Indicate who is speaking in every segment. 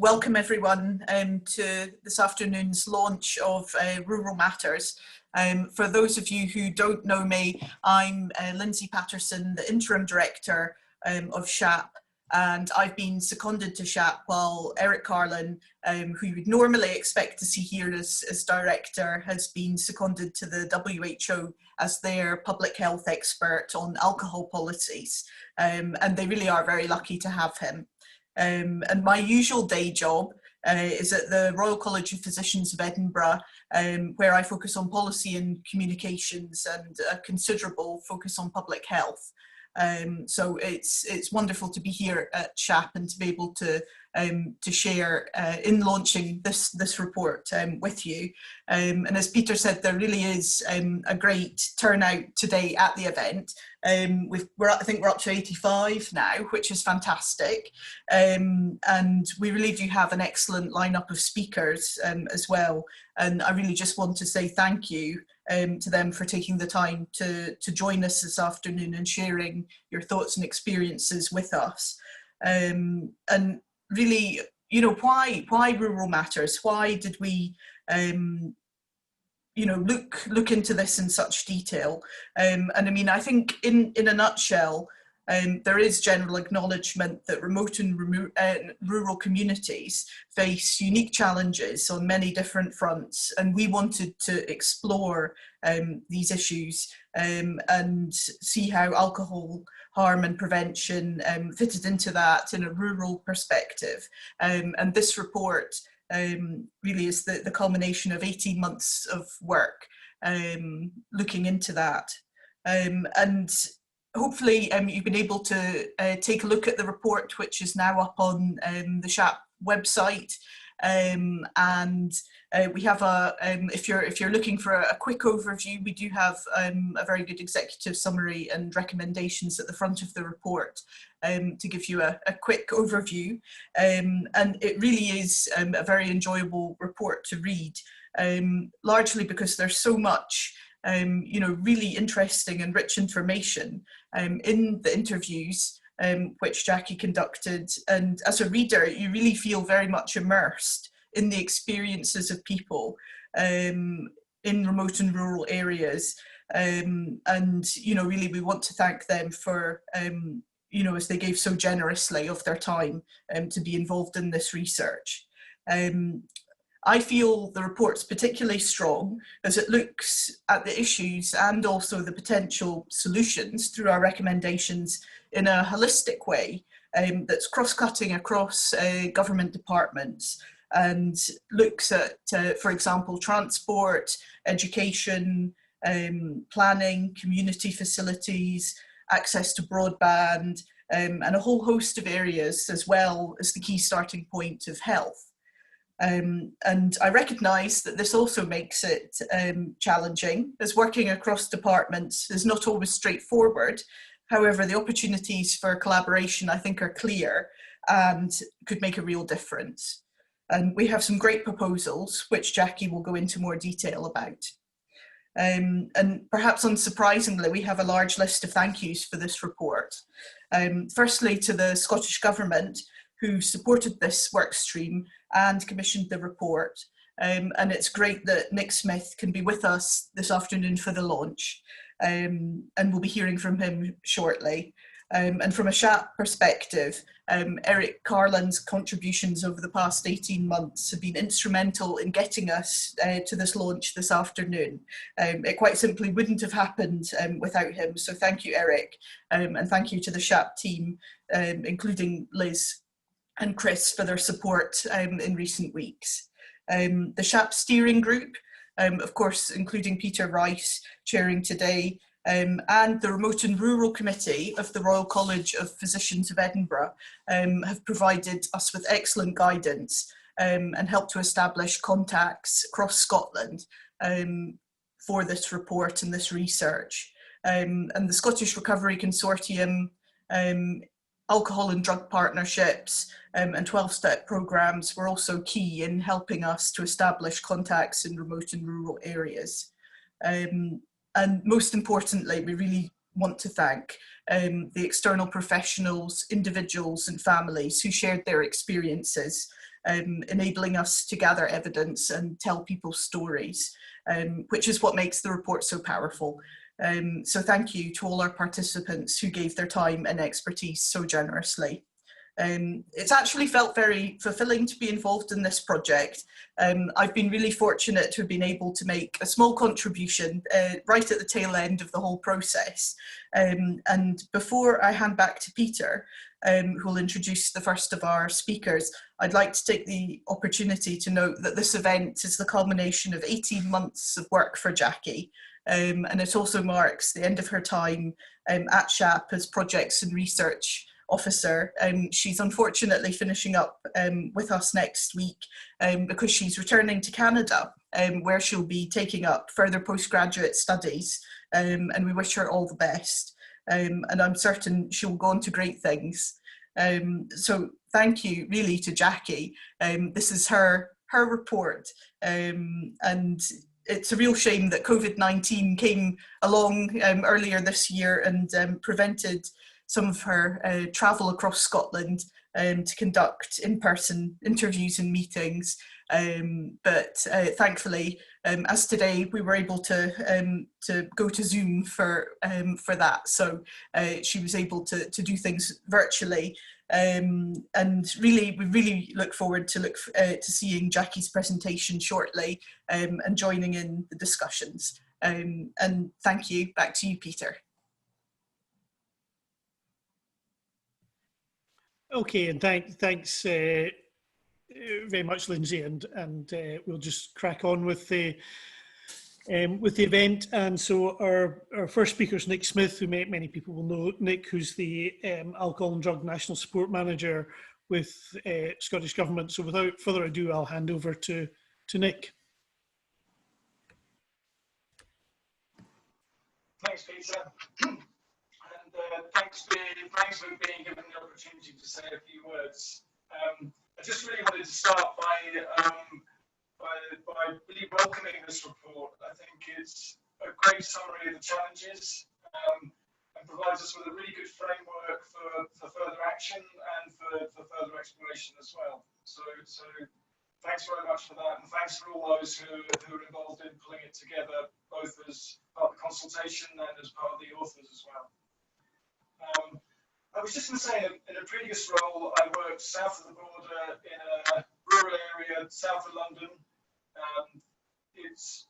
Speaker 1: Welcome everyone to this afternoon's launch of Rural Matters. For those of you who don't know me, I'm Lindsay Patterson, the Interim Director of SHAP, and I've been seconded to SHAP while Eric Carlin, who you would normally expect to see here as Director, has been seconded to the WHO as their public health expert on alcohol policies, and they really are very lucky to have him. And my usual day job is at the Royal College of Physicians of Edinburgh, where I focus on policy and communications and a considerable focus on public health. So it's wonderful to be here at SHAP and to be able to share in launching this report with you. And as Peter said, there really is a great turnout today at the event. I think we're up to 85 now, which is fantastic. And we really do have an excellent lineup of speakers as well. And I really just want to say thank you to them for taking the time to join us this afternoon and sharing your thoughts and experiences with us. And really, you know, why Rural Matters? Why did we you know, look into this in such detail? And I mean, I think in a nutshell, there is general acknowledgement that remote and rural communities face unique challenges on many different fronts, and we wanted to explore these issues and see how alcohol harm and prevention fitted into that in a rural perspective. And this report really is the culmination of 18 months of work looking into that. And hopefully you've been able to take a look at the report, which is now up on the SHAP website. And we have if you're looking for a quick overview, we do have a very good executive summary and recommendations at the front of the report to give you a quick overview. And it really is a very enjoyable report to read, largely because there's so much you know, really interesting and rich information in the interviews which Jackie conducted. And as a reader, you really feel very much immersed in the experiences of people in remote and rural areas. And, you know, really we want to thank them for, you know, as they gave so generously of their time to be involved in this research. I feel the report's particularly strong as it looks at the issues and also the potential solutions through our recommendations in a holistic way that's cross-cutting across government departments, and looks at, for example, transport, education, planning, community facilities, access to broadband, and a whole host of areas, as well as the key starting point of health. And I recognise that this also makes it challenging, as working across departments is not always straightforward. However, the opportunities for collaboration, I think, are clear and could make a real difference. And we have some great proposals, which Jackie will go into more detail about. And perhaps unsurprisingly, we have a large list of thank yous for this report. Firstly, to the Scottish Government, who supported this work stream and commissioned the report. And it's great that Nick Smith can be with us this afternoon for the launch. And we'll be hearing from him shortly. And from a SHAP perspective, Eric Carlin's contributions over the past 18 months have been instrumental in getting us to this launch this afternoon. It quite simply wouldn't have happened without him. So thank you, Eric, and thank you to the SHAP team, including Liz and Chris, for their support in recent weeks. The SHAP steering group, of course, including Peter Rice chairing today, and the Remote and Rural Committee of the Royal College of Physicians of Edinburgh have provided us with excellent guidance and helped to establish contacts across Scotland for this report and this research. And the Scottish Recovery Consortium, alcohol and drug partnerships and 12-step programmes were also key in helping us to establish contacts in remote and rural areas. And most importantly, we really want to thank the external professionals, individuals and families who shared their experiences enabling us to gather evidence and tell people's stories, which is what makes the report so powerful. So thank you to all our participants who gave their time and expertise so generously. It's actually felt very fulfilling to be involved in this project. I've been really fortunate to have been able to make a small contribution right at the tail end of the whole process. And before I hand back to Peter, who will introduce the first of our speakers, I'd like to take the opportunity to note that this event is the culmination of 18 months of work for Jackie. And it also marks the end of her time at SHAP as Projects and Research Officer. She's unfortunately finishing up with us next week because she's returning to Canada, where she'll be taking up further postgraduate studies, and we wish her all the best. And I'm certain she'll go on to great things. So thank you really to Jackie. This is her report, and it's a real shame that COVID-19 came along earlier this year and prevented some of her travel across Scotland to conduct in-person interviews and meetings. But thankfully, as today, we were able to go to Zoom for that. So she was able to do things virtually. And really, we really look forward to seeing Jackie's presentation shortly and joining in the discussions. And thank you. Back to you, Peter.
Speaker 2: Okay, and thanks very much, Lindsay, and we'll just crack on with the event. And so our first speaker is Nick Smith, who many people will know. Nick, who's the Alcohol and Drug National Support Manager with Scottish Government. So without further ado, I'll hand over to Nick.
Speaker 3: Thanks, Peter. And thanks for being given the opportunity to say a few words. I just really wanted to start by really welcoming this report. I think it's a great summary of the challenges and provides us with a really good framework for further action and for further exploration as well. So thanks very much for that, and thanks for all those who are involved in pulling it together, both as part of the consultation and as part of the authors as well. I was just going to say, in a previous role, I worked south of the border in a rural area south of London. It's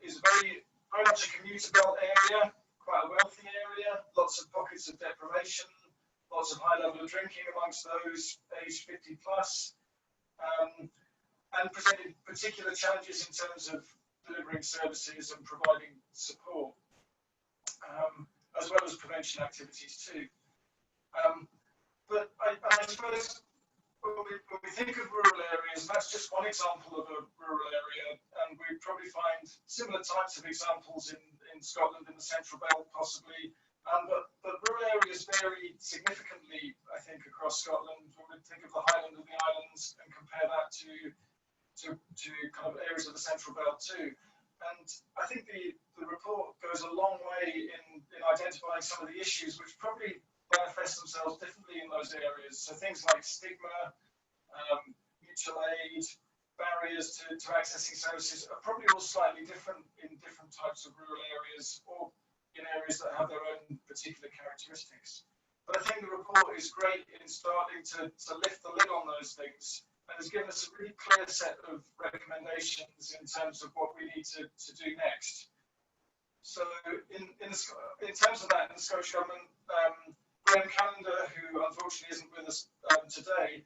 Speaker 3: very much a commuter belt area, quite a wealthy area, lots of pockets of deprivation, lots of high level of drinking amongst those aged 50 plus, and presented particular challenges in terms of delivering services and providing support, as well as prevention activities too. But I suppose when we think of rural areas, that's just one example of a rural area, and we probably find similar types of examples in Scotland, in the Central Belt possibly, but rural areas vary significantly, I think, across Scotland. When we think of the Highland of the Islands and compare that to kind of areas of the Central Belt too. And I think the report goes a long way in identifying some of the issues which probably manifest themselves differently in those areas. So things like stigma, mutual aid, barriers to accessing services are probably all slightly different in different types of rural areas or in areas that have their own particular characteristics. But I think the report is great in starting to lift the lid on those things and has given us a really clear set of recommendations in terms of what we need to do next. So in terms of that, in the Scottish Government, Graham Callender, who unfortunately isn't with us today,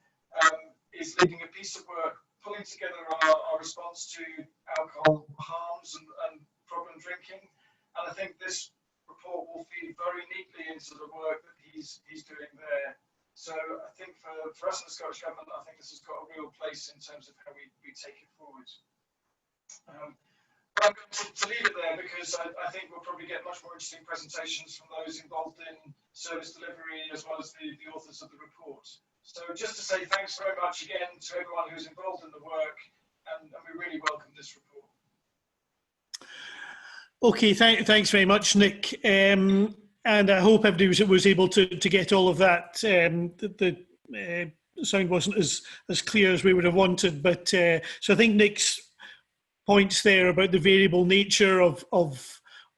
Speaker 3: is leading a piece of work pulling together our response to alcohol harms and problem drinking. And I think this report will feed very neatly into the work that he's doing there. So I think for us in the Scottish Government, I think this has got a real place in terms of how we take it forward. But I'm going to leave it there because I think we'll probably get much more interesting presentations from those involved in service delivery as well as the authors of the report. So just to say thanks very much again to everyone who's involved in the work, and we really welcome this report.
Speaker 2: Okay, thanks very much, Nick. And I hope everybody was able to get all of that, the sound wasn't as clear as we would have wanted. But so I think Nick's points there about the variable nature of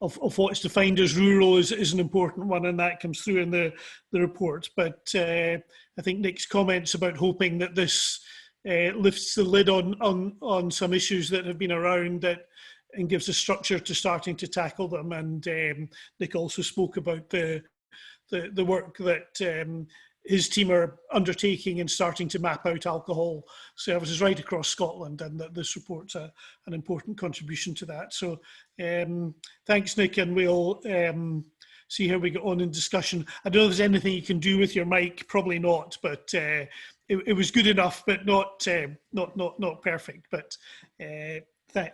Speaker 2: what's defined as rural is an important one, and that comes through in the report. But I think Nick's comments about hoping that this lifts the lid on some issues that have been around and gives a structure to starting to tackle them. And Nick also spoke about the work that his team are undertaking and starting to map out alcohol services right across Scotland, and that this report's an important contribution to that. So thanks, Nick, and we'll see how we get on in discussion. I don't know if there's anything you can do with your mic, probably not, but it was good enough, but not perfect. But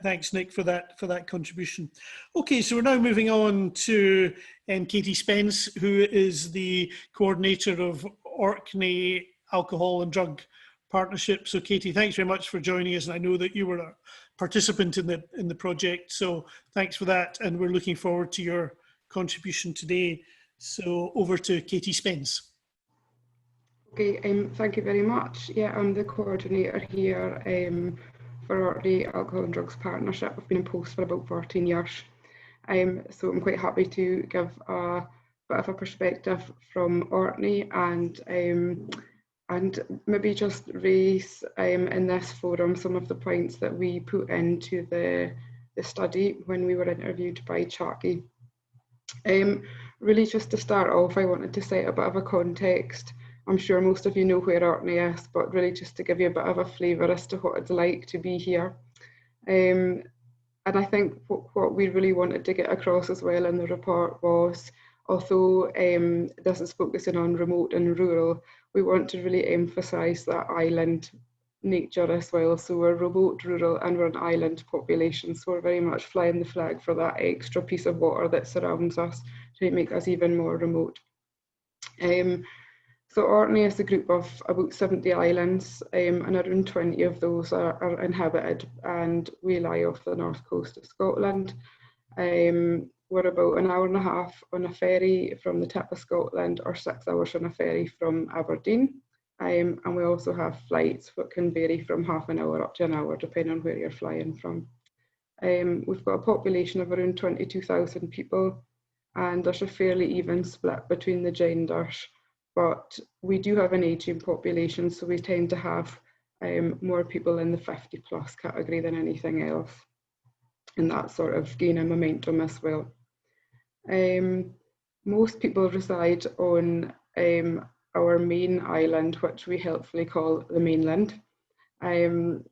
Speaker 2: thanks, Nick, for that contribution. Okay, so we're now moving on to Katie Spence, who is the coordinator of Orkney Alcohol and Drug Partnership. So, Katie, thanks very much for joining us, and I know that you were a participant in the project. So, thanks for that, and we're looking forward to your contribution today. So, over to Katie Spence.
Speaker 4: Okay, thank you very much. Yeah, I'm the coordinator here for Orkney Alcohol and Drugs Partnership. I've been in post for about 14 years. So I'm quite happy to give a bit of a perspective from Orkney and maybe just raise in this forum some of the points that we put into the study when we were interviewed by Charky. Really, just to start off, I wanted to set a bit of a context. I'm sure most of you know where Orkney is, but really just to give you a bit of a flavour as to what it's like to be here. And I think what we really wanted to get across as well in the report was, although this is focusing on remote and rural, we want to really emphasise that island nature as well. So we're remote, rural, and we're an island population. So we're very much flying the flag for that extra piece of water that surrounds us to make us even more remote. So Orkney is a group of about 70 islands, and around 20 of those are inhabited, and we lie off the north coast of Scotland. We're about an hour and a half on a ferry from the tip of Scotland, or 6 hours on a ferry from Aberdeen. And we also have flights that can vary from half an hour up to an hour, depending on where you're flying from. We've got a population of around 22,000 people, and there's a fairly even split between the genders. But we do have an ageing population, so we tend to have more people in the 50 plus category than anything else, and that's sort of gaining momentum as well. Most people reside on our main island, which we helpfully call the mainland, and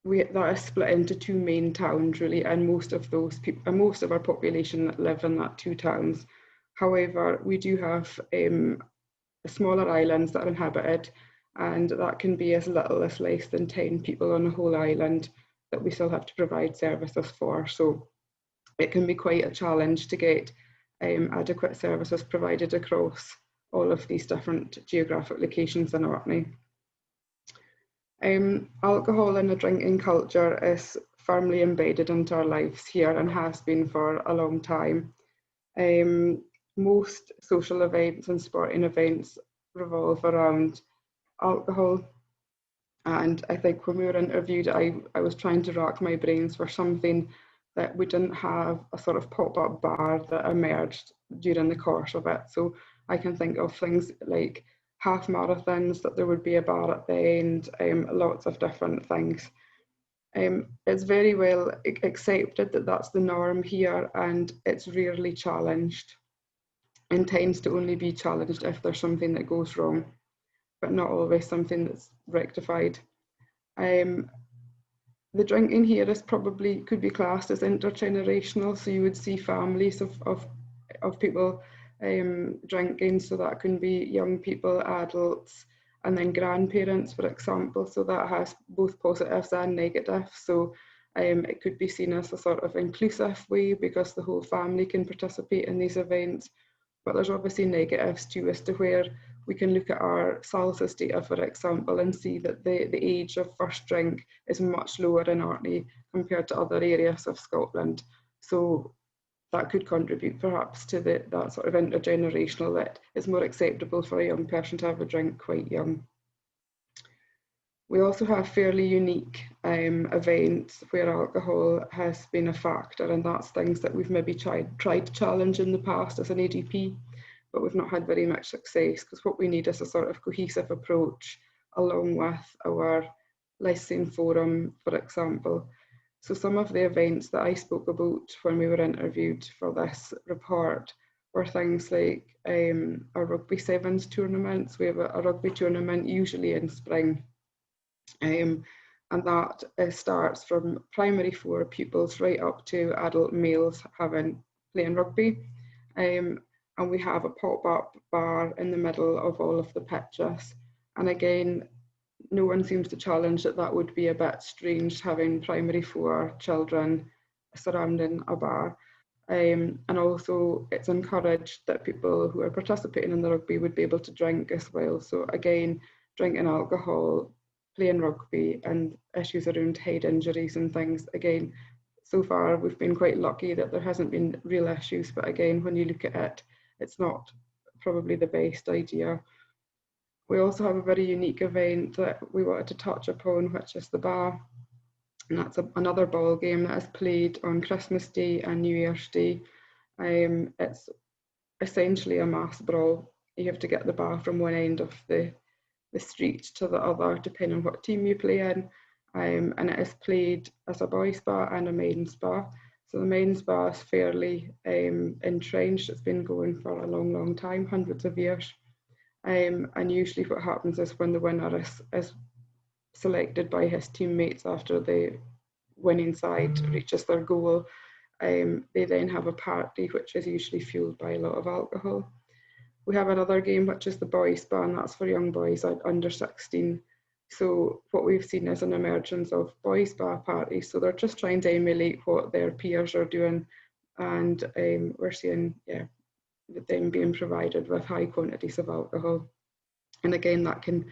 Speaker 4: that is split into two main towns really, and most of those people, most of our population live in that two towns. However, we do have smaller islands that are inhabited, and that can be as little as less than 10 people on the whole island that we still have to provide services for. So it can be quite a challenge to get adequate services provided across all of these different geographic locations in Orkney. Alcohol and the drinking culture is firmly embedded into our lives here and has been for a long time. Most social events and sporting events revolve around alcohol, and I think when we were interviewed, I was trying to rack my brains for something that we didn't have a sort of pop-up bar that emerged during the course of it. So I can think of things like half marathons, that there would be a bar at the end, lots of different things. It's very well accepted that that's the norm here, and it's rarely challenged, and tends to only be challenged if there's something that goes wrong, but not always something that's rectified. The drinking here is probably could be classed as intergenerational, so you would see families of people drinking, so that can be young people, adults, and then grandparents, for example, so that has both positives and negatives. So it could be seen as a sort of inclusive way because the whole family can participate in these events, but there's obviously negatives too, as to where we can look at our SALSIS data, for example, and see that the age of first drink is much lower in Orkney compared to other areas of Scotland. So that could contribute perhaps to that sort of intergenerational, that it's more acceptable for a young person to have a drink quite young. We also have fairly unique events where alcohol has been a factor, and that's things that we've maybe tried to challenge in the past as an ADP, but we've not had very much success, because what we need is a sort of cohesive approach along with our licensing forum, for example. So some of the events that I spoke about when we were interviewed for this report were things like our rugby sevens tournaments. We have a rugby tournament usually in spring, and that starts from primary 4 pupils right up to adult males playing rugby. And we have a pop-up bar in the middle of all of the pitches. And again, no one seems to challenge that would be a bit strange having primary 4 children surrounding a bar. And also it's encouraged that people who are participating in the rugby would be able to drink as well. So again, drinking alcohol, playing rugby, and issues around head injuries and things. Again, so far we've been quite lucky that there hasn't been real issues, but again, when you look at it, it's not probably the best idea. We also have a very unique event that we wanted to touch upon, which is the bar. And that's another ball game that is played on Christmas Day and New Year's Day. It's essentially a mass brawl. You have to get the bar from one end of the street to the other, depending on what team you play in. And it is played as a boys' bar and a men's bar. So the men's bar is fairly entrenched. It's been going for a long, long time, hundreds of years. And usually what happens is when the winner is selected by his teammates after the winning side reaches their goal, they then have a party which is usually fueled by a lot of alcohol. We have another game which is the boys' bar, and that's for young boys under 16. So what we've seen is an emergence of boys' bar parties. So they're just trying to emulate what their peers are doing, and we're seeing them being provided with high quantities of alcohol. And again, that can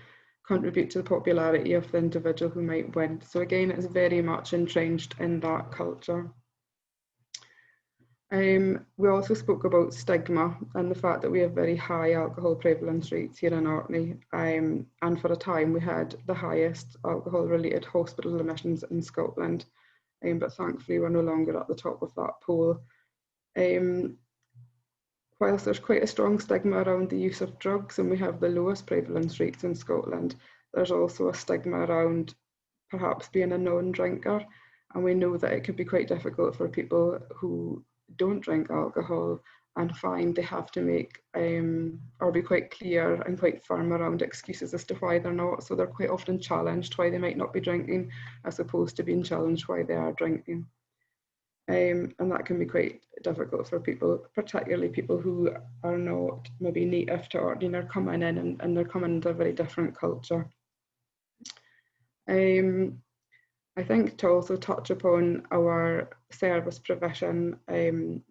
Speaker 4: contribute to the popularity of the individual who might win. So again, it's very much entrenched in that culture. We also spoke about stigma and the fact that we have very high alcohol prevalence rates here in Orkney, and for a time we had the highest alcohol related hospital admissions in Scotland, but thankfully we're no longer at the top of that poll. Whilst there's quite a strong stigma around the use of drugs and we have the lowest prevalence rates in Scotland, there's also a stigma around perhaps being a non-drinker, and we know that it can be quite difficult for people who don't drink alcohol and find they have to make or be quite clear and quite firm around excuses as to why they're not. So they're quite often challenged why they might not be drinking, as opposed to being challenged why they are drinking. And that can be quite difficult for people, particularly people who are not maybe native to Orkney and are coming in and they're coming into a very different culture. I think to also touch upon our service provision, and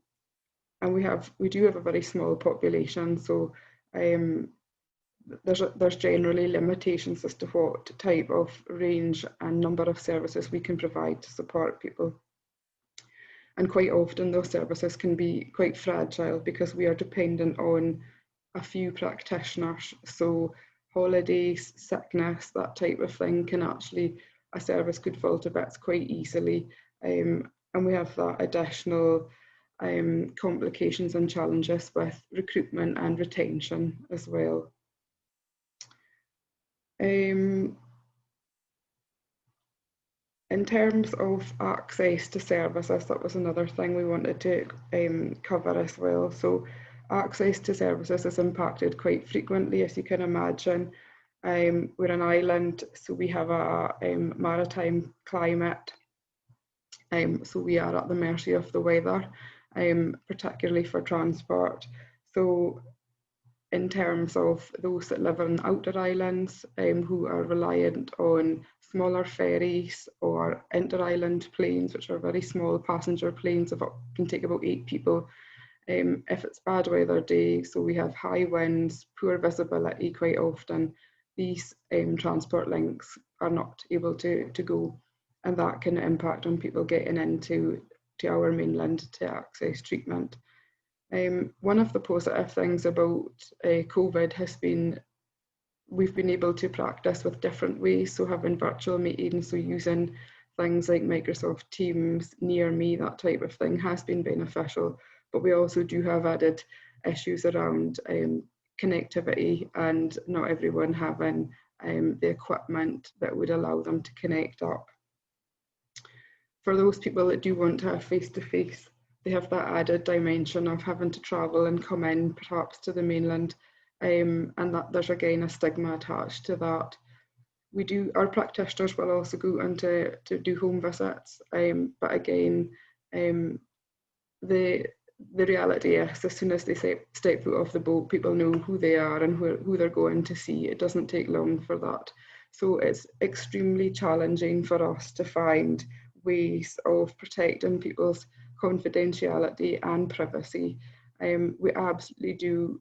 Speaker 4: we do have a very small population, so there's generally limitations as to what type of range and number of services we can provide to support people. And quite often those services can be quite fragile because we are dependent on a few practitioners. So holidays, sickness, that type of thing can actually, a service could fall to bits quite easily. And we have that additional complications and challenges with recruitment and retention as well. In terms of access to services, that was another thing we wanted to cover as well. So access to services is impacted quite frequently, as you can imagine. We're an island, so we have a maritime climate. So we are at the mercy of the weather, particularly for transport. So in terms of those that live on outer islands who are reliant on smaller ferries or inter-island planes, which are very small passenger planes that can take about 8 people. If it's bad weather day, so we have high winds, poor visibility quite often, these transport links are not able to go, and that can impact on people getting into to our mainland to access treatment. One of the positive things about COVID has been we've been able to practice with different ways, so having virtual meetings, so using things like Microsoft Teams, Near Me, that type of thing has been beneficial, but we also do have added issues around connectivity and not everyone having the equipment that would allow them to connect up. For those people that do want to have face-to-face, they have that added dimension of having to travel and come in perhaps to the mainland, and that there's again a stigma attached to that. Our practitioners will also go on to do home visits, but again, the reality is as soon as they step foot off the boat, people know who they are and who they're going to see. It doesn't take long for that. So it's extremely challenging for us to find ways of protecting people's confidentiality and privacy. We absolutely do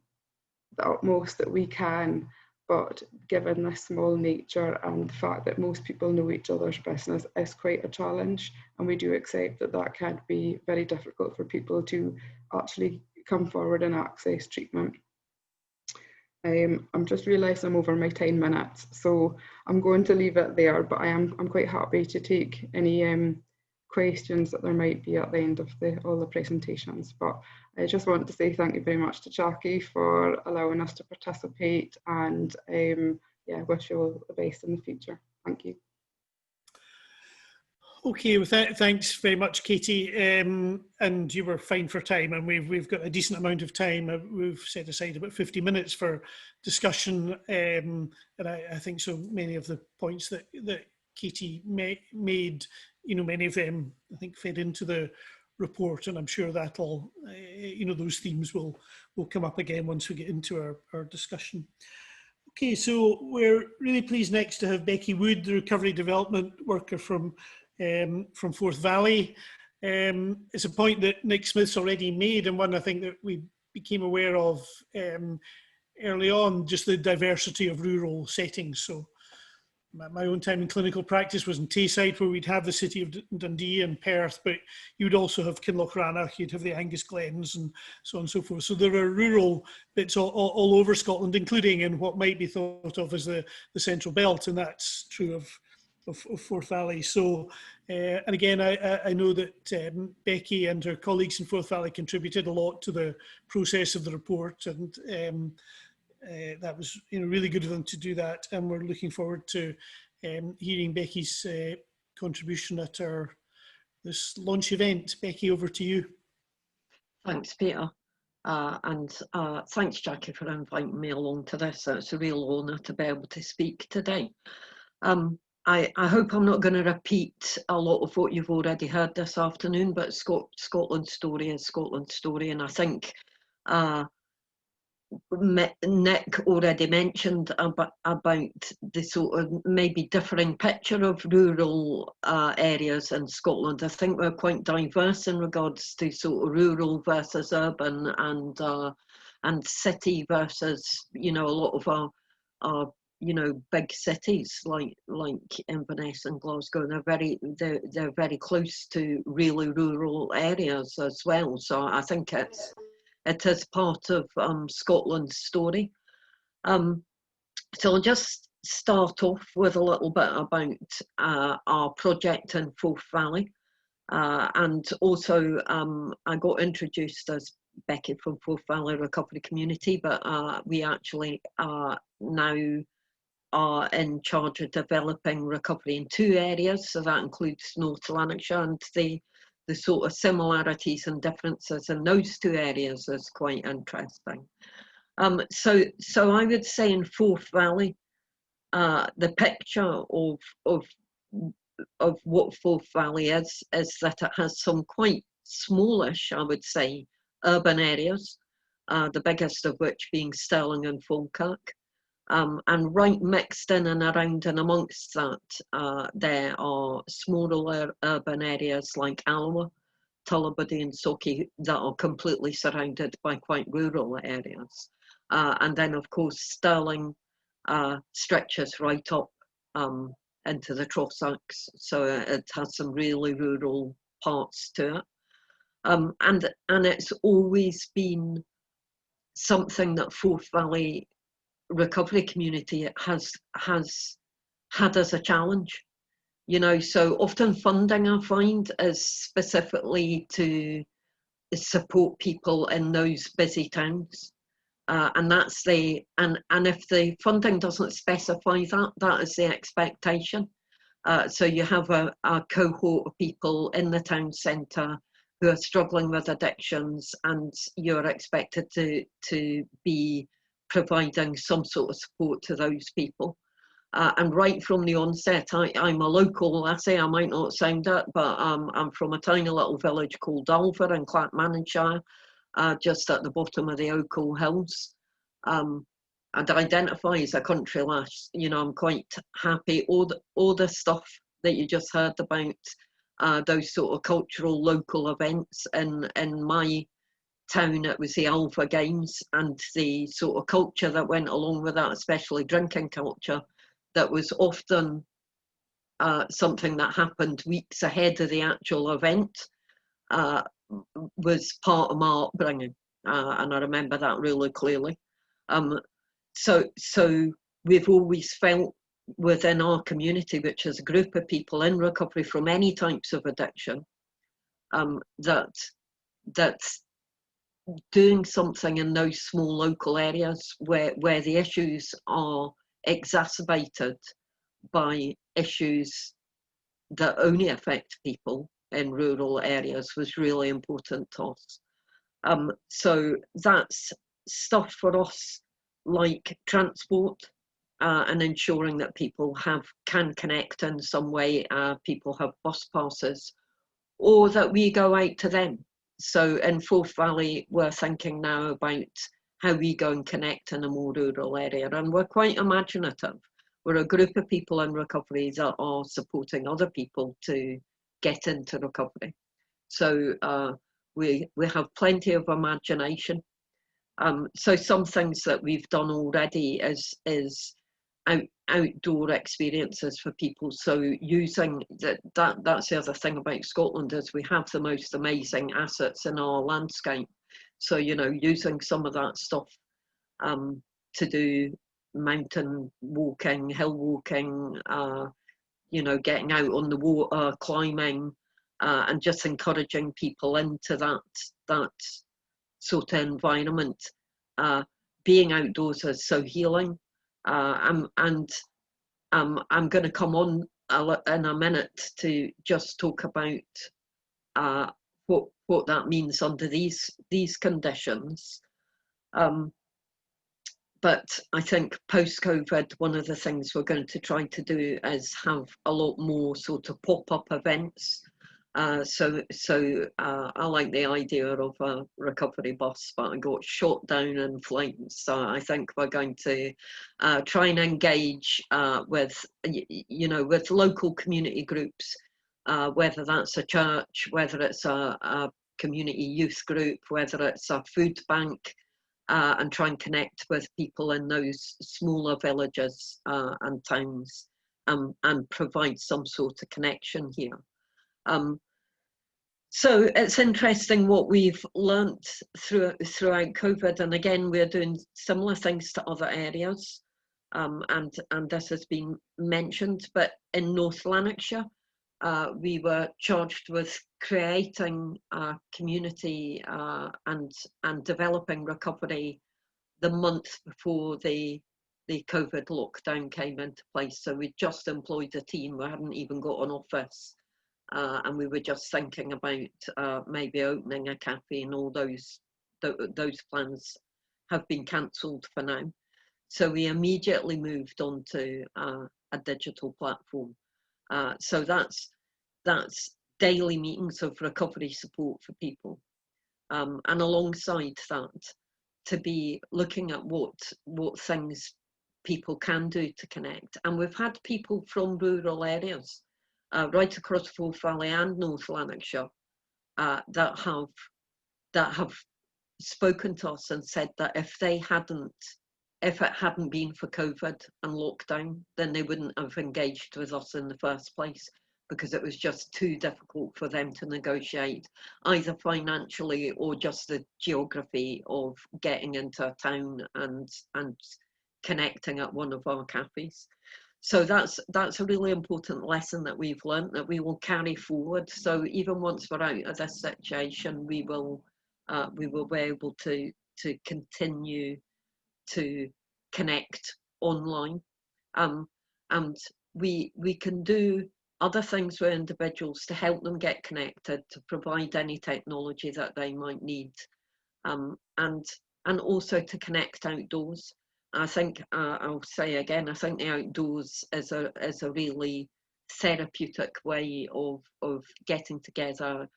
Speaker 4: the utmost that we can, but given the small nature and the fact that most people know each other's business is quite a challenge, and we do accept that that can be very difficult for people to actually come forward and access treatment. I'm just realised I'm over my 10 minutes, so I'm going to leave it there, but I'm quite happy to take any questions that there might be at the end of all the presentations. But I just want to say thank you very much to Jackie for allowing us to participate, and yeah, wish you all the best in the future. Thank you.
Speaker 2: Okay, well, thanks very much, Katie. And you were fine for time, and we've got a decent amount of time. We've set aside about 50 minutes for discussion, and I think so many of the points that Katie made, you know, many of them I think fed into the report, and I'm sure that'll, you know, those themes will come up again once we get into our discussion. Okay, so we're really pleased next to have Becky Wood, the recovery development worker from Forth Valley. It's a point that Nick Smith's already made, and one I think that we became aware of early on, just the diversity of rural settings. So my own time in clinical practice was in Tayside, where we'd have the city of Dundee and Perth, but you'd also have Kinlochranach, you'd have the Angus Glens, and so on and so forth. So there are rural bits all over Scotland, including in what might be thought of as the Central Belt, and that's true of Forth Valley. So, and again, I know that Becky and her colleagues in Forth Valley contributed a lot to the process of the report, and that was, you know, really good of them to do that. And we're looking forward to hearing Becky's contribution at this launch event. Becky, over to you.
Speaker 5: Thanks, Peter. And thanks, Jackie, for inviting me along to this. It's a real honour to be able to speak today. I hope I'm not going to repeat a lot of what you've already heard this afternoon, but Scotland's story is Scotland's story, and I think Nick already mentioned about the sort of maybe differing picture of rural areas in Scotland. I think we're quite diverse in regards to sort of rural versus urban, and city versus, you know, a lot of our you know, big cities like Inverness and Glasgow. They're very close to really rural areas as well. So I think it is part of Scotland's story. So I'll just start off with a little bit about our project in Forth Valley. And also I got introduced as Becky from Forth Valley Recovery Community, but we actually are now in charge of developing recovery in 2 areas. So that includes North Lanarkshire, and the sort of similarities and differences in those 2 areas is quite interesting. So I would say in Forth Valley, the picture of what Forth Valley is that it has some quite smallish, I would say, urban areas, the biggest of which being Stirling and Falkirk. And right mixed in and around and amongst that, there are smaller urban areas like Alloa, Tullibody and Socky that are completely surrounded by quite rural areas. And then of course Stirling stretches right up into the Trossachs, so it has some really rural parts to it. And it's always been something that Forth Valley recovery community has had as a challenge. You know, so often funding, I find, is specifically to support people in those busy towns. And that's and if the funding doesn't specify that, that is the expectation. So you have a cohort of people in the town centre who are struggling with addictions, and you're expected to be providing some sort of support to those people. And right from the onset, I'm a local lassie. I might not sound it, but I'm from a tiny little village called Alver in Clackmannanshire, just at the bottom of the Ochil Hills. I'd identify as a country lass. You know, I'm quite happy. All the stuff that you just heard about, those sort of cultural local events in my town, it was the Alva Games, and the sort of culture that went along with that, especially drinking culture, that was often something that happened weeks ahead of the actual event, was part of my upbringing, and I remember that really clearly. So we've always felt within our community, which is a group of people in recovery from any types of addiction, that doing something in those small local areas where the issues are exacerbated by issues that only affect people in rural areas was really important to us. So that's stuff for us like transport, and ensuring that people can connect in some way. People have bus passes, or that we go out to them. So in Forth Valley, we're thinking now about how we go and connect in a more rural area, and we're quite imaginative. We're a group of people in recovery that are supporting other people to get into recovery. So we have plenty of imagination. So some things that we've done already is outdoor experiences for people. So using that's the other thing about Scotland, is we have the most amazing assets in our landscape. So, you know, using some of that stuff to do mountain walking, hill walking, you know, getting out on the water, climbing, and just encouraging people into that sort of environment. Being outdoors is so healing. I'm going to come on in a minute to just talk about what that means under these conditions. But I think post-COVID, one of the things we're going to try to do is have a lot more sort of pop-up events. So I like the idea of a recovery bus, but I got shot down in flames. So I think we're going to try and engage with, you know, with local community groups, whether that's a church, whether it's a community youth group, whether it's a food bank, and try and connect with people in those smaller villages and towns, and provide some sort of connection here. So it's interesting what we've learnt throughout COVID, and again we're doing similar things to other areas, and this has been mentioned, but in North Lanarkshire we were charged with creating a community and developing recovery the month before the COVID lockdown came into place. So we just employed a team, we hadn't even got an office. And we were just thinking about maybe opening a cafe, and all those plans have been cancelled for now. So we immediately moved on to a digital platform. So that's daily meetings of recovery support for people, and alongside that, to be looking at what things people can do to connect. And we've had people from rural areas, right across Forth Valley and North Lanarkshire, that have spoken to us and said that if it hadn't been for COVID and lockdown, then they wouldn't have engaged with us in the first place. because it was just too difficult for them to negotiate, either financially or just the geography of getting into a town and connecting at one of our cafes. So that's a really important lesson that we've learned, that we will carry forward. So even once we're out of this situation, we will be able to continue to connect online, and we can do other things with individuals to help them get connected, to provide any technology that they might need, and also to connect outdoors. I think I'll say again, I think the outdoors is a really therapeutic way of getting together,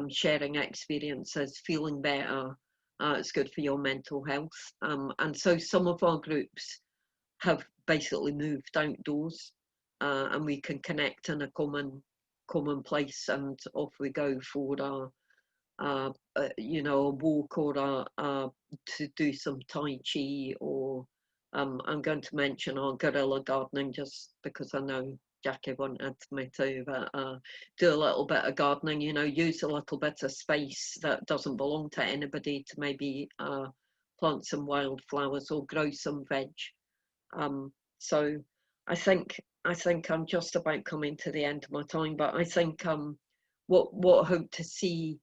Speaker 5: sharing experiences, feeling better. It's good for your mental health, and so some of our groups have basically moved outdoors, and we can connect in a common place, and off we go for a walk, or to do some Tai Chi, or I'm going to mention our guerrilla gardening just because I know Jackie wanted me to, but do a little bit of gardening, use a little bit of space that doesn't belong to anybody to maybe plant some wildflowers or grow some veg. So I think I'm just about coming to the end of my time, but I think what I hope to see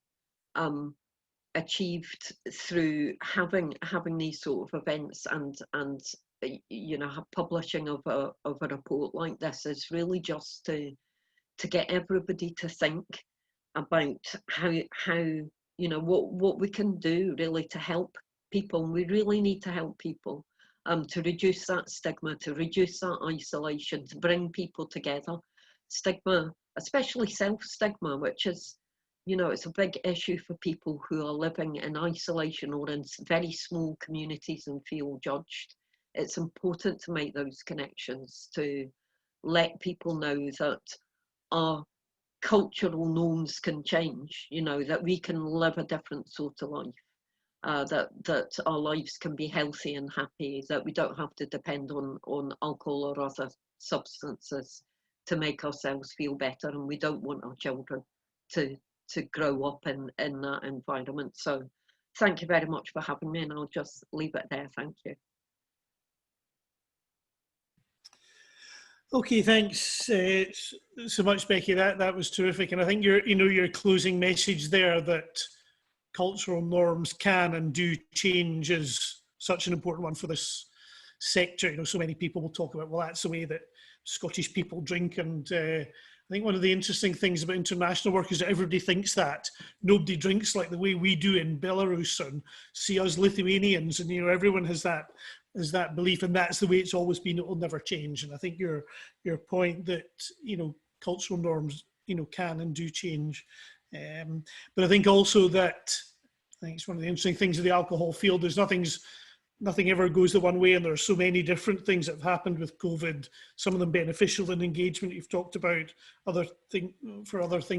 Speaker 5: achieved through having these sort of events and publishing of a report like this is really just to get everybody to think about how what we can do really to help people. And we really need to help people, to reduce that stigma, to reduce that isolation, to bring people together. Stigma, especially self-stigma, which is, it's a big issue for people who are living in isolation or in very small communities and feel judged. It's important to make those connections, to let people know that our cultural norms can change, that we can live a different sort of life, that our lives can be healthy and happy, that we don't have to depend on alcohol or other substances to make ourselves feel better, and we don't want our children to grow up in that environment. So thank you very much for having me, and I'll just leave it there. Thank you.
Speaker 2: Okay, thanks so much, Becky. That was terrific, and I think your closing message there, that cultural norms can and do change, is such an important one for this sector. So many people will talk about, well, that's the way that Scottish people drink, and I think one of the interesting things about international work is that everybody thinks that nobody drinks like the way we do in Belarus, and see us Lithuanians, and everyone has that belief, and that's the way it's always been. It will never change. And I think your point that cultural norms can and do change, but I think also that I think it's one of the interesting things of the alcohol field is nothing ever goes the one way, and there are so many different things that have happened with COVID, some of them beneficial in engagement you've talked about, other things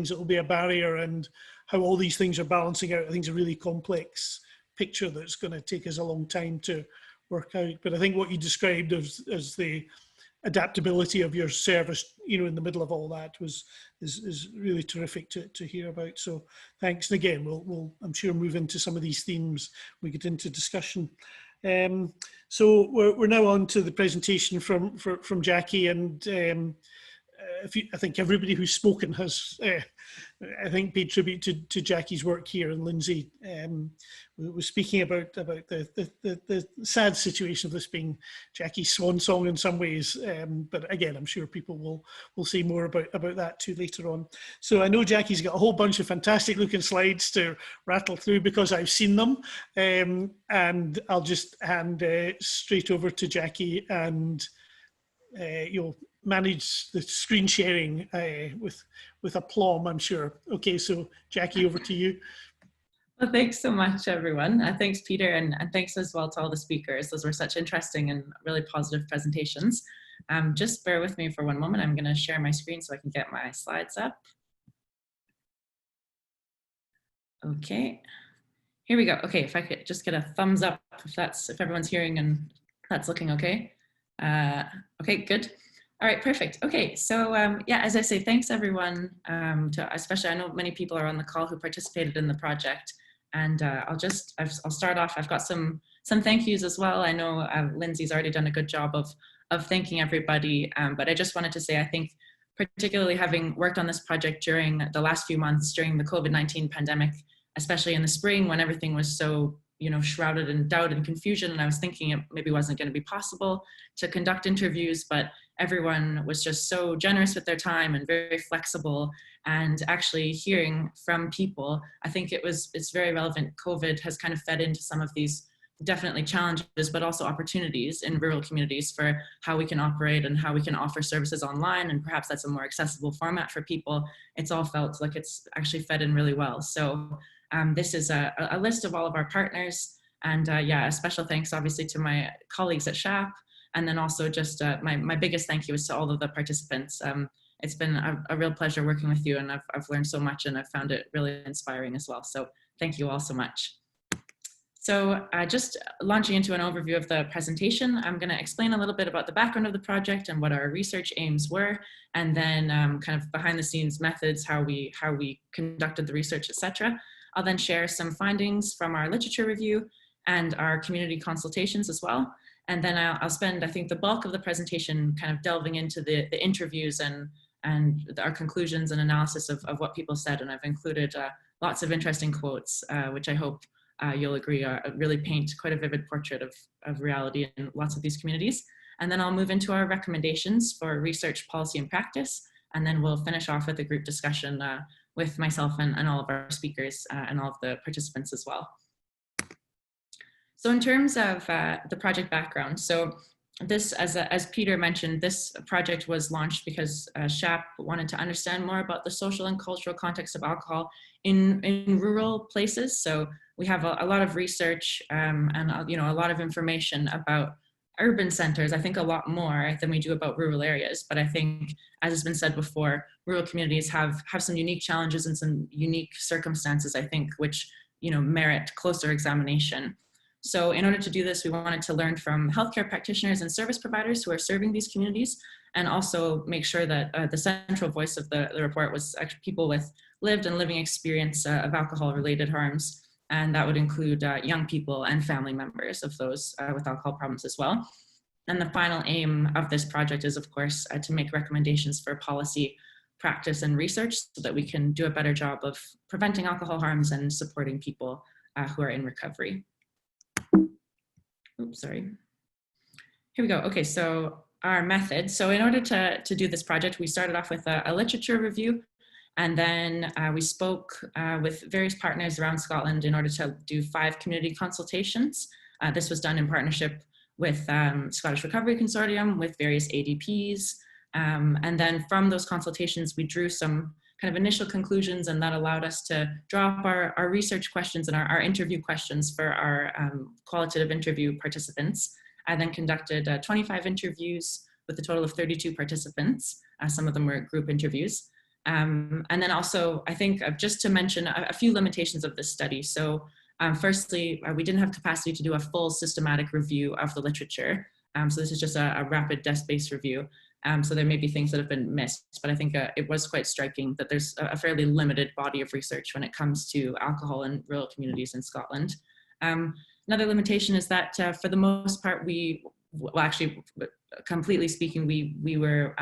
Speaker 2: that will be a barrier, and how all these things are balancing out. I think it's a really complex picture that's going to take us a long time to work out. But I think what you described as the adaptability of your service, in the middle of all that is really terrific to hear about. So thanks. And again, we'll I'm sure move into some of these themes we get into discussion. So we're now on to the presentation from Jackie, and I think everybody who's spoken has, I think, paid tribute to Jackie's work here. And Lindsay was speaking about the sad situation of this being Jackie's swan song in some ways. But again, I'm sure people will say more about that too later on. So I know Jackie's got a whole bunch of fantastic looking slides to rattle through because I've seen them. And I'll just hand straight over to Jackie, and you'll manage the screen sharing with aplomb, I'm sure. Okay, so Jackie, over to you.
Speaker 6: Well, thanks so much, everyone. Thanks, Peter, and thanks as well to all the speakers. Those were such interesting and really positive presentations. Just bear with me for one moment. I'm going to share my screen so I can get my slides up. Okay, here we go. Okay, if I could just get a thumbs up if everyone's hearing and that's looking okay. Okay, good. All right, perfect. Okay, so yeah, as I say, thanks everyone. Especially, I know many people are on the call who participated in the project, and I'll start off. I've got some thank yous as well. I know Lindsay's already done a good job of thanking everybody, but I just wanted to say I think, particularly having worked on this project during the last few months during the COVID-19 pandemic, especially in the spring when everything was so shrouded in doubt and confusion, and I was thinking it maybe wasn't going to be possible to conduct interviews, but everyone was just so generous with their time and very flexible. And actually hearing from people, I think it's very relevant. COVID has kind of fed into some of these definitely challenges, but also opportunities in rural communities for how we can operate and how we can offer services online. And perhaps that's a more accessible format for people. It's all felt like it's actually fed in really well. So this is a list of all of our partners. And yeah, a special thanks obviously to my colleagues at SHAP. And then also just my biggest thank you is to all of the participants. It's been a real pleasure working with you, and I've learned so much, and I've found it really inspiring as well. So thank you all so much. So just launching into an overview of the presentation, I'm going to explain a little bit about the background of the project and what our research aims were, and then kind of behind the scenes methods, how we conducted the research, etc. I'll then share some findings from our literature review and our community consultations as well. And then I'll spend, I think, the bulk of the presentation kind of delving into the interviews and our conclusions and analysis of what people said. And I've included lots of interesting quotes, which I hope you'll agree really paint quite a vivid portrait of reality in lots of these communities. And then I'll move into our recommendations for research, policy, and practice. And then we'll finish off with a group discussion with myself and all of our speakers and all of the participants as well. So in terms of the project background, so this, as Peter mentioned, this project was launched because SHAP wanted to understand more about the social and cultural context of alcohol in rural places. So we have a lot of research and a lot of information about urban centers, I think a lot more than we do about rural areas. But I think, as has been said before, rural communities have some unique challenges and some unique circumstances, I think, which merit closer examination. So in order to do this, we wanted to learn from healthcare practitioners and service providers who are serving these communities, and also make sure that the central voice of the report was actually people with lived and living experience of alcohol-related harms. And that would include young people and family members of those with alcohol problems as well. And the final aim of this project is, of course, to make recommendations for policy, practice, and research so that we can do a better job of preventing alcohol harms and supporting people who are in recovery. Oops, sorry. Here we go. Okay, so our method. So in order to do this project, we started off with a literature review, and then we spoke with various partners around Scotland in order to do 5 community consultations. This was done in partnership with Scottish Recovery Consortium, with various ADPs. And then from those consultations, we drew some kind of initial conclusions, and that allowed us to draw up our research questions and our interview questions for our qualitative interview participants. I then conducted 25 interviews with a total of 32 participants. Some of them were group interviews. And then also, I think just to mention a few limitations of this study. So firstly, we didn't have capacity to do a full systematic review of the literature. So this is just a rapid desk-based review. So there may be things that have been missed, but I think it was quite striking that there's a fairly limited body of research when it comes to alcohol in rural communities in Scotland. Another limitation is that for the most part, completely speaking, we were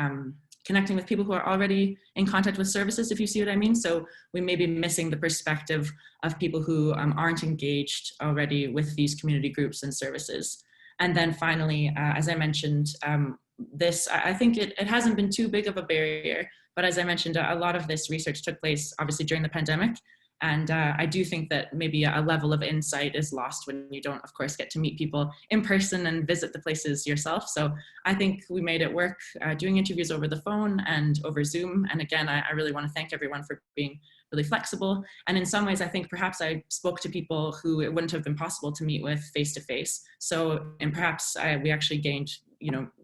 Speaker 6: connecting with people who are already in contact with services, if you see what I mean. So we may be missing the perspective of people who aren't engaged already with these community groups and services. And then finally, as I mentioned, I think it hasn't been too big of a barrier, but as I mentioned, a lot of this research took place obviously during the pandemic. And I do think that maybe a level of insight is lost when you don't, of course, get to meet people in person and visit the places yourself. So I think we made it work doing interviews over the phone and over Zoom. And again, I really want to thank everyone for being really flexible. And in some ways, I think perhaps I spoke to people who it wouldn't have been possible to meet with face-to-face. So, and perhaps we actually gained,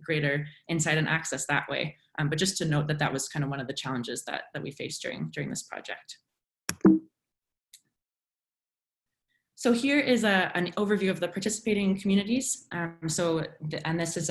Speaker 6: greater insight and access that way. But just to note that was kind of one of the challenges that we faced during this project. So here is an overview of the participating communities. And this is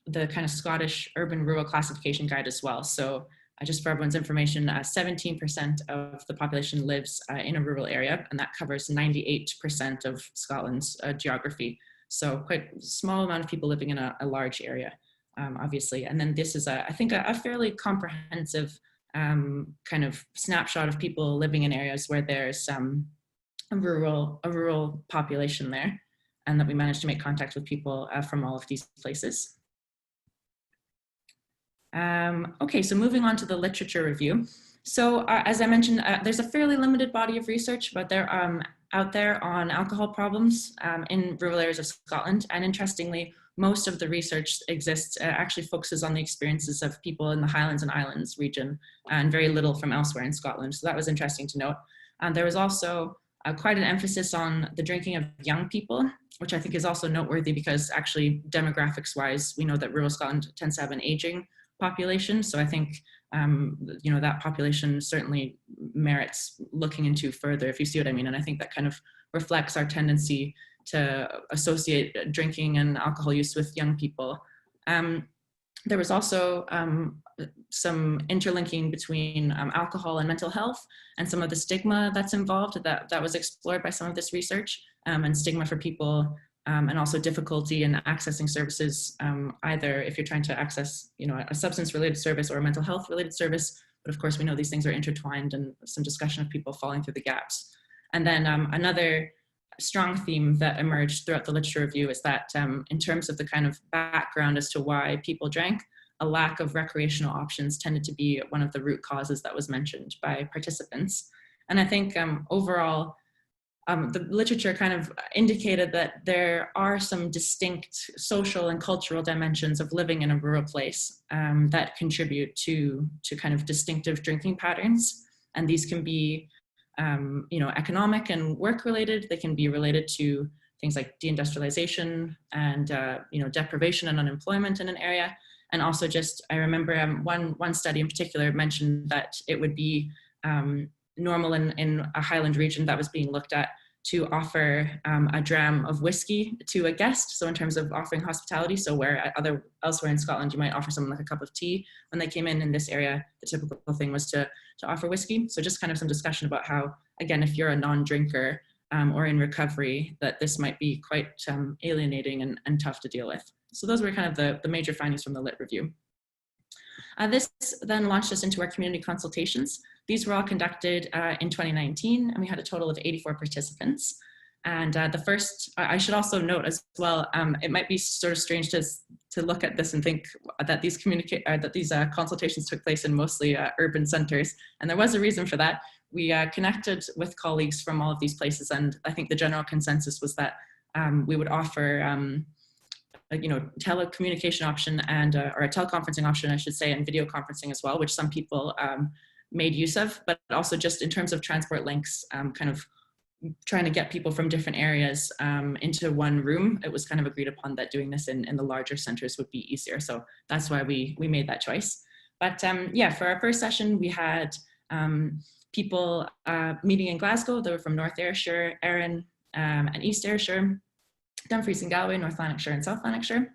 Speaker 6: the kind of Scottish urban rural classification guide as well. So just for everyone's information, 17% of the population lives in a rural area, and that covers 98% of Scotland's geography. So quite a small amount of people living in a large area, obviously. And then this is, I think, a fairly comprehensive kind of snapshot of people living in areas where there's a rural population there, and that we managed to make contact with people from all of these places. Okay, so moving on to the literature review. So as I mentioned, there's a fairly limited body of research out there on alcohol problems in rural areas of Scotland. And interestingly, most of the research actually focuses on the experiences of people in the Highlands and Islands region, and very little from elsewhere in Scotland. So that was interesting to note. There was also quite an emphasis on the drinking of young people, which I think is also noteworthy because actually demographics-wise, we know that rural Scotland tends to have an aging population. So I think, that population certainly merits looking into further, if you see what I mean. And I think that kind of reflects our tendency to associate drinking and alcohol use with young people. There was also some interlinking between alcohol and mental health, and some of the stigma that's involved that was explored by some of this research, and stigma for people, and also difficulty in accessing services, either if you're trying to access, a substance-related service or a mental health-related service. But of course, we know these things are intertwined, and some discussion of people falling through the gaps. And then another strong theme that emerged throughout the literature review is that in terms of the kind of background as to why people drank, a lack of recreational options tended to be one of the root causes that was mentioned by participants. And I think overall, the literature kind of indicated that there are some distinct social and cultural dimensions of living in a rural place that contribute to kind of distinctive drinking patterns. And these can be economic and work related. They can be related to things like deindustrialization and deprivation and unemployment in an area. And also just, I remember one study in particular mentioned that it would be normal in a Highland region that was being looked at to offer a dram of whiskey to a guest. So in terms of offering hospitality, so where elsewhere in Scotland, you might offer someone like a cup of tea when they came in this area, the typical thing was to offer whiskey. So just kind of some discussion about how, again, if you're a non-drinker or in recovery, that this might be quite alienating and tough to deal with. So those were kind of the major findings from the Lit Review. This then launched us into our community consultations. These were all conducted in 2019, and we had a total of 84 participants. And the first, I should also note as well, it might be sort of strange to look at this and think that these consultations took place in mostly urban centres, and there was a reason for that. We connected with colleagues from all of these places, and I think the general consensus was that we would offer telecommunication option and or a teleconferencing option, I should say, and video conferencing as well, which some people made use of, but also just in terms of transport links, kind of trying to get people from different areas into one room. It was kind of agreed upon that doing this in the larger centres would be easier. So that's why we made that choice. But yeah, for our first session, we had people meeting in Glasgow. They were from North Ayrshire, Erin, and East Ayrshire, Dumfries and Galway, North Lanarkshire and South Lanarkshire.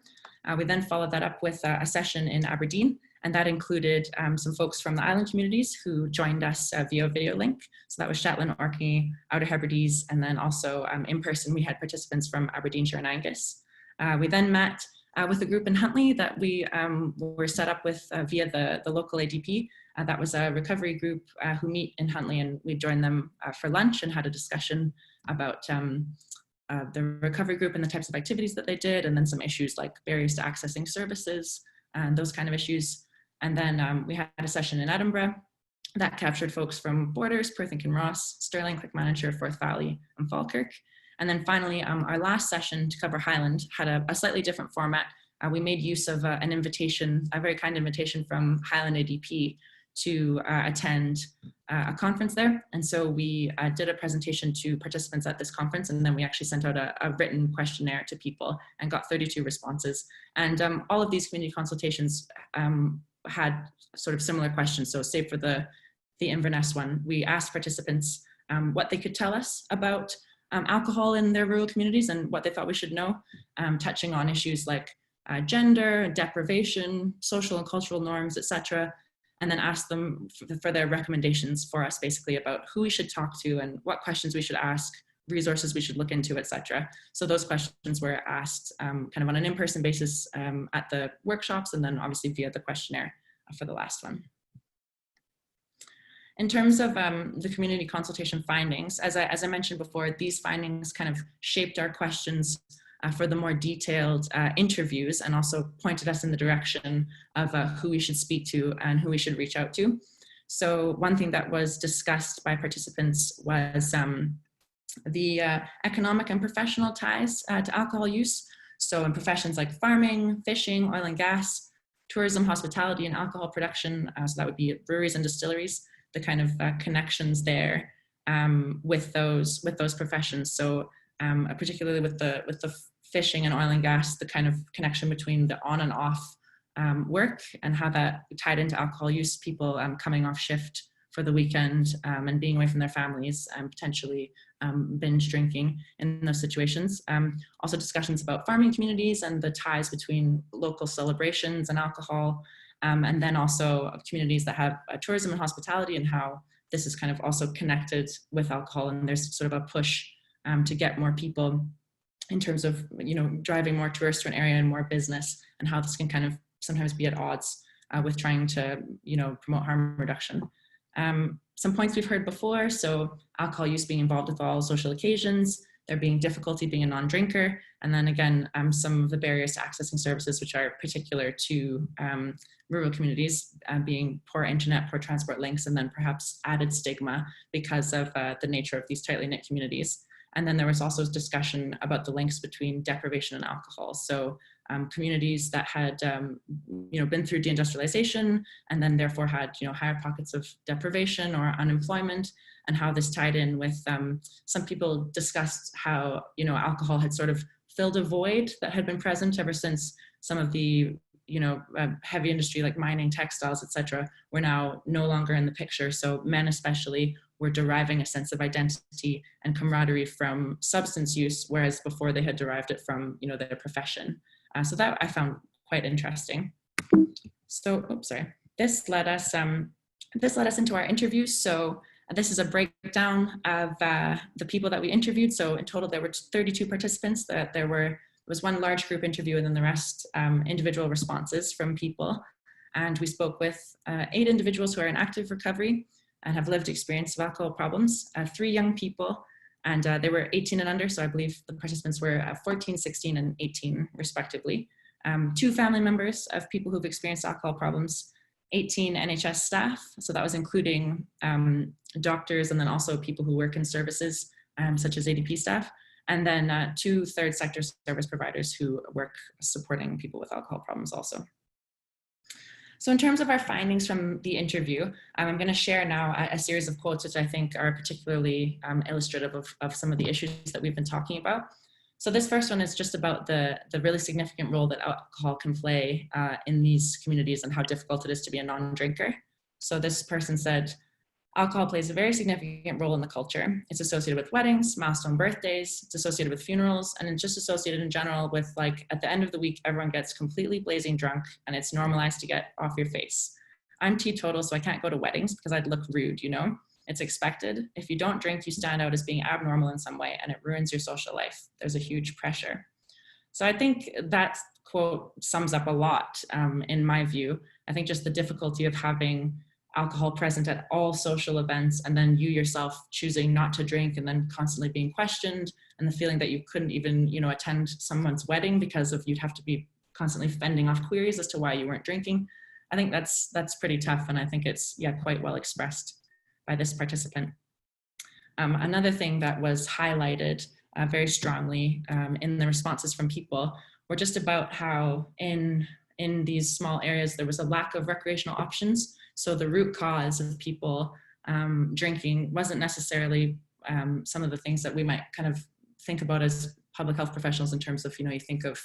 Speaker 6: We then followed that up with a session in Aberdeen, and that included some folks from the island communities who joined us via video link. So that was Shetland, Orkney, Outer Hebrides, and then also in person we had participants from Aberdeenshire and Angus. We then met with a group in Huntly that we were set up with via the local ADP. That was a recovery group who meet in Huntly, and we joined them for lunch and had a discussion about the recovery group and the types of activities that they did, and then some issues like barriers to accessing services and those kind of issues. And then we had a session in Edinburgh that captured folks from Borders, Perth and Kinross, Stirling, Clackmannanshire, Forth Valley, and Falkirk. And then finally, our last session to cover Highland had a slightly different format. We made use of an invitation, a very kind invitation from Highland ADP to attend a conference there. And so we did a presentation to participants at this conference, and then we actually sent out a written questionnaire to people and got 32 responses. And all of these community consultations had sort of similar questions. So save for the Inverness one, we asked participants what they could tell us about alcohol in their rural communities and what they thought we should know, touching on issues like gender, deprivation, social and cultural norms, etc., and then ask them for their recommendations for us, basically about who we should talk to and what questions we should ask, resources we should look into, etc. So those questions were asked kind of on an in-person basis at the workshops, and then obviously via the questionnaire for the last one. In terms of the community consultation findings, as I mentioned before, these findings kind of shaped our questions for the more detailed interviews, and also pointed us in the direction of who we should speak to and who we should reach out to. So one thing that was discussed by participants was the economic and professional ties to alcohol use. So in professions like farming, fishing, oil and gas, tourism, hospitality, and alcohol production, so that would be breweries and distilleries, the kind of connections there with those professions. So particularly with the fishing and oil and gas, the kind of connection between the on and off work and how that tied into alcohol use, people coming off shift for the weekend and being away from their families and potentially binge drinking in those situations. Also discussions about farming communities and the ties between local celebrations and alcohol, and then also communities that have tourism and hospitality, and how this is kind of also connected with alcohol, and there's sort of a push to get more people in terms of, you know, driving more tourists to an area and more business, and how this can kind of sometimes be at odds with trying to, you know, promote harm reduction. Some points we've heard before, so alcohol use being involved with all social occasions, there being difficulty being a non-drinker, and then again, some of the barriers to accessing services which are particular to rural communities, being poor internet, poor transport links, and then perhaps added stigma because of the nature of these tightly knit communities. And then there was also discussion about the links between deprivation and alcohol. So communities that had been through deindustrialization and then therefore had higher pockets of deprivation or unemployment, and how this tied in with some people discussed how alcohol had sort of filled a void that had been present ever since some of the heavy industry like mining, textiles, etc. were now no longer in the picture. So men especially were deriving a sense of identity and camaraderie from substance use, whereas before they had derived it from their profession. So that I found quite interesting. So, this led us into our interview. So this is a breakdown of the people that we interviewed. So in total, there were 32 participants. There was one large group interview, and then the rest individual responses from people. And we spoke with 8 individuals who are in active recovery and have lived experience of alcohol problems, 3 young people, and they were 18 and under, so I believe the participants were 14, 16, and 18 respectively. 2 family members of people who've experienced alcohol problems, 18 NHS staff, so that was including doctors and then also people who work in services such as ADP staff, and then 2 third sector service providers who work supporting people with alcohol problems also. So in terms of our findings from the interview, I'm going to share now a series of quotes which I think are particularly illustrative of some of the issues that we've been talking about. So this first one is just about the really significant role that alcohol can play in these communities and how difficult it is to be a non-drinker. So this person said, alcohol plays a very significant role in the culture. It's associated with weddings, milestone birthdays, it's associated with funerals, and it's just associated in general with, like, at the end of the week, everyone gets completely blazing drunk and it's normalized to get off your face. I'm teetotal, so I can't go to weddings because I'd look rude, It's expected. If you don't drink, you stand out as being abnormal in some way, and it ruins your social life. There's a huge pressure. So I think that quote sums up a lot in my view. I think just the difficulty of having alcohol present at all social events, and then you yourself choosing not to drink and then constantly being questioned, and the feeling that you couldn't even attend someone's wedding because of you'd have to be constantly fending off queries as to why you weren't drinking. I think that's pretty tough, and I think it's quite well expressed by this participant. Another thing that was highlighted very strongly in the responses from people were just about how in these small areas there was a lack of recreational options. So the root cause of people drinking wasn't necessarily some of the things that we might kind of think about as public health professionals in terms of, you think of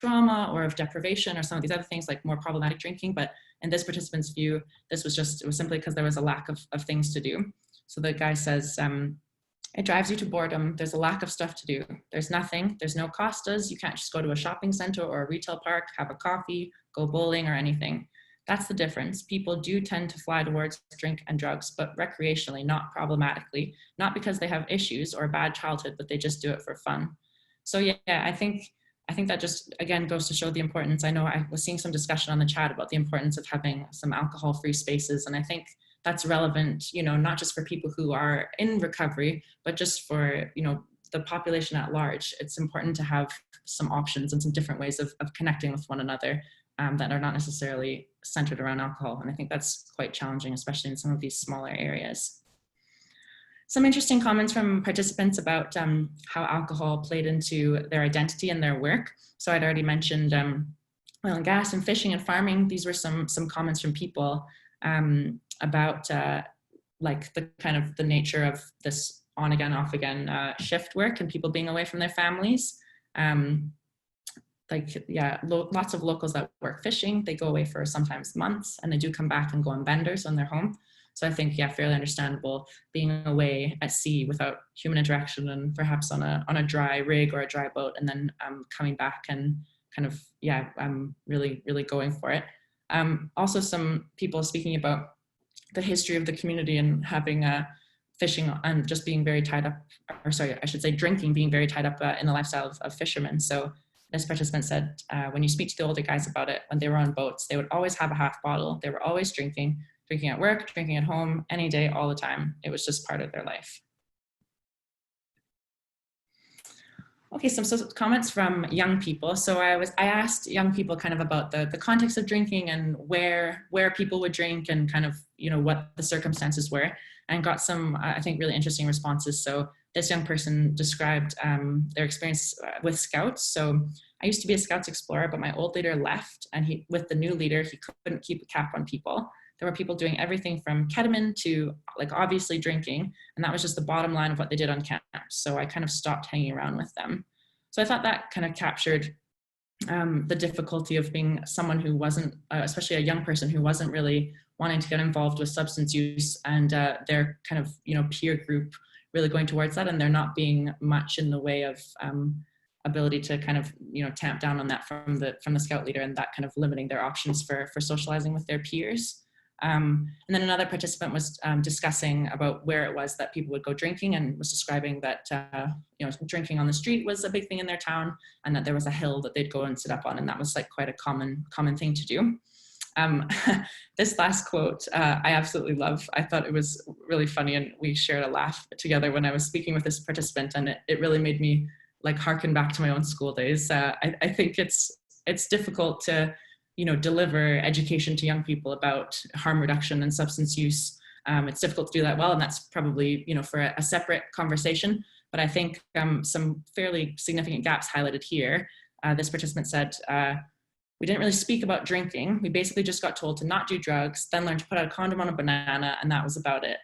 Speaker 6: trauma or of deprivation or some of these other things like more problematic drinking. But in this participant's view, it was simply because there was a lack of things to do. So the guy says, It drives you to boredom. There's a lack of stuff to do. There's nothing. There's no costas. You can't just go to a shopping center or a retail park, have a coffee, go bowling or anything. That's the difference. People do tend to fly towards drink and drugs, but recreationally, not problematically, not because they have issues or a bad childhood, but they just do it for fun. So yeah, I think that just, again, goes to show the importance. I know I was seeing some discussion on the chat about the importance of having some alcohol-free spaces. And I think that's relevant, you know, not just for people who are in recovery, but just for, you know, the population at large. It's important to have some options and some different ways of connecting with one another that are not necessarily centered around alcohol. And I think that's quite challenging, especially in some of these smaller areas. Some interesting comments from participants about how alcohol played into their identity and their work. So I'd already mentioned oil and gas and fishing and farming. These were some comments from people about like the kind of the nature of this on again, off again shift work and people being away from their families. Like, yeah, lots of locals that work fishing, they go away for sometimes months and they do come back and go on benders on their home. So I think, yeah, fairly understandable being away at sea without human interaction and perhaps on a dry rig or a dry boat and then coming back and kind of, yeah, really, really going for it. Also some people speaking about the history of the community and having fishing and just being very tied up, or sorry, I should say drinking, being very tied up in the lifestyle of fishermen. So this participant said, when you speak to the older guys about it, when they were on boats, they would always have a half bottle. They were always drinking at work, drinking at home, any day, all the time. It was just part of their life. Okay, some comments from young people. So I asked young people kind of about the context of drinking and where people would drink and kind of, you know, what the circumstances were, and got some, I think, really interesting responses. So this young person described their experience with Scouts. So I used to be a Scouts explorer, but my old leader left, and with the new leader, he couldn't keep a cap on people. There were people doing everything from ketamine to like obviously drinking. And that was just the bottom line of what they did on camp. So I kind of stopped hanging around with them. So I thought that kind of captured the difficulty of being someone who wasn't, especially a young person who wasn't really wanting to get involved with substance use, and their kind of, you know, peer group really going towards that, and there not being much in the way of ability to kind of, you know, tamp down on that from the Scout leader, and that kind of limiting their options for socializing with their peers. And then another participant was discussing about where it was that people would go drinking, and was describing that, you know, drinking on the street was a big thing in their town, and that there was a hill that they'd go and sit up on, and that was like quite a common thing to do. This last quote, I absolutely love. I thought it was really funny, and we shared a laugh together when I was speaking with this participant, and it really made me like harken back to my own school days. I think it's difficult to, you know, deliver education to young people about harm reduction and substance use. It's difficult to do that well, and that's probably, you know, for a separate conversation. But I think some fairly significant gaps highlighted here. This participant said, we didn't really speak about drinking. We basically just got told to not do drugs, then learn to put a condom on a banana, and that was about it.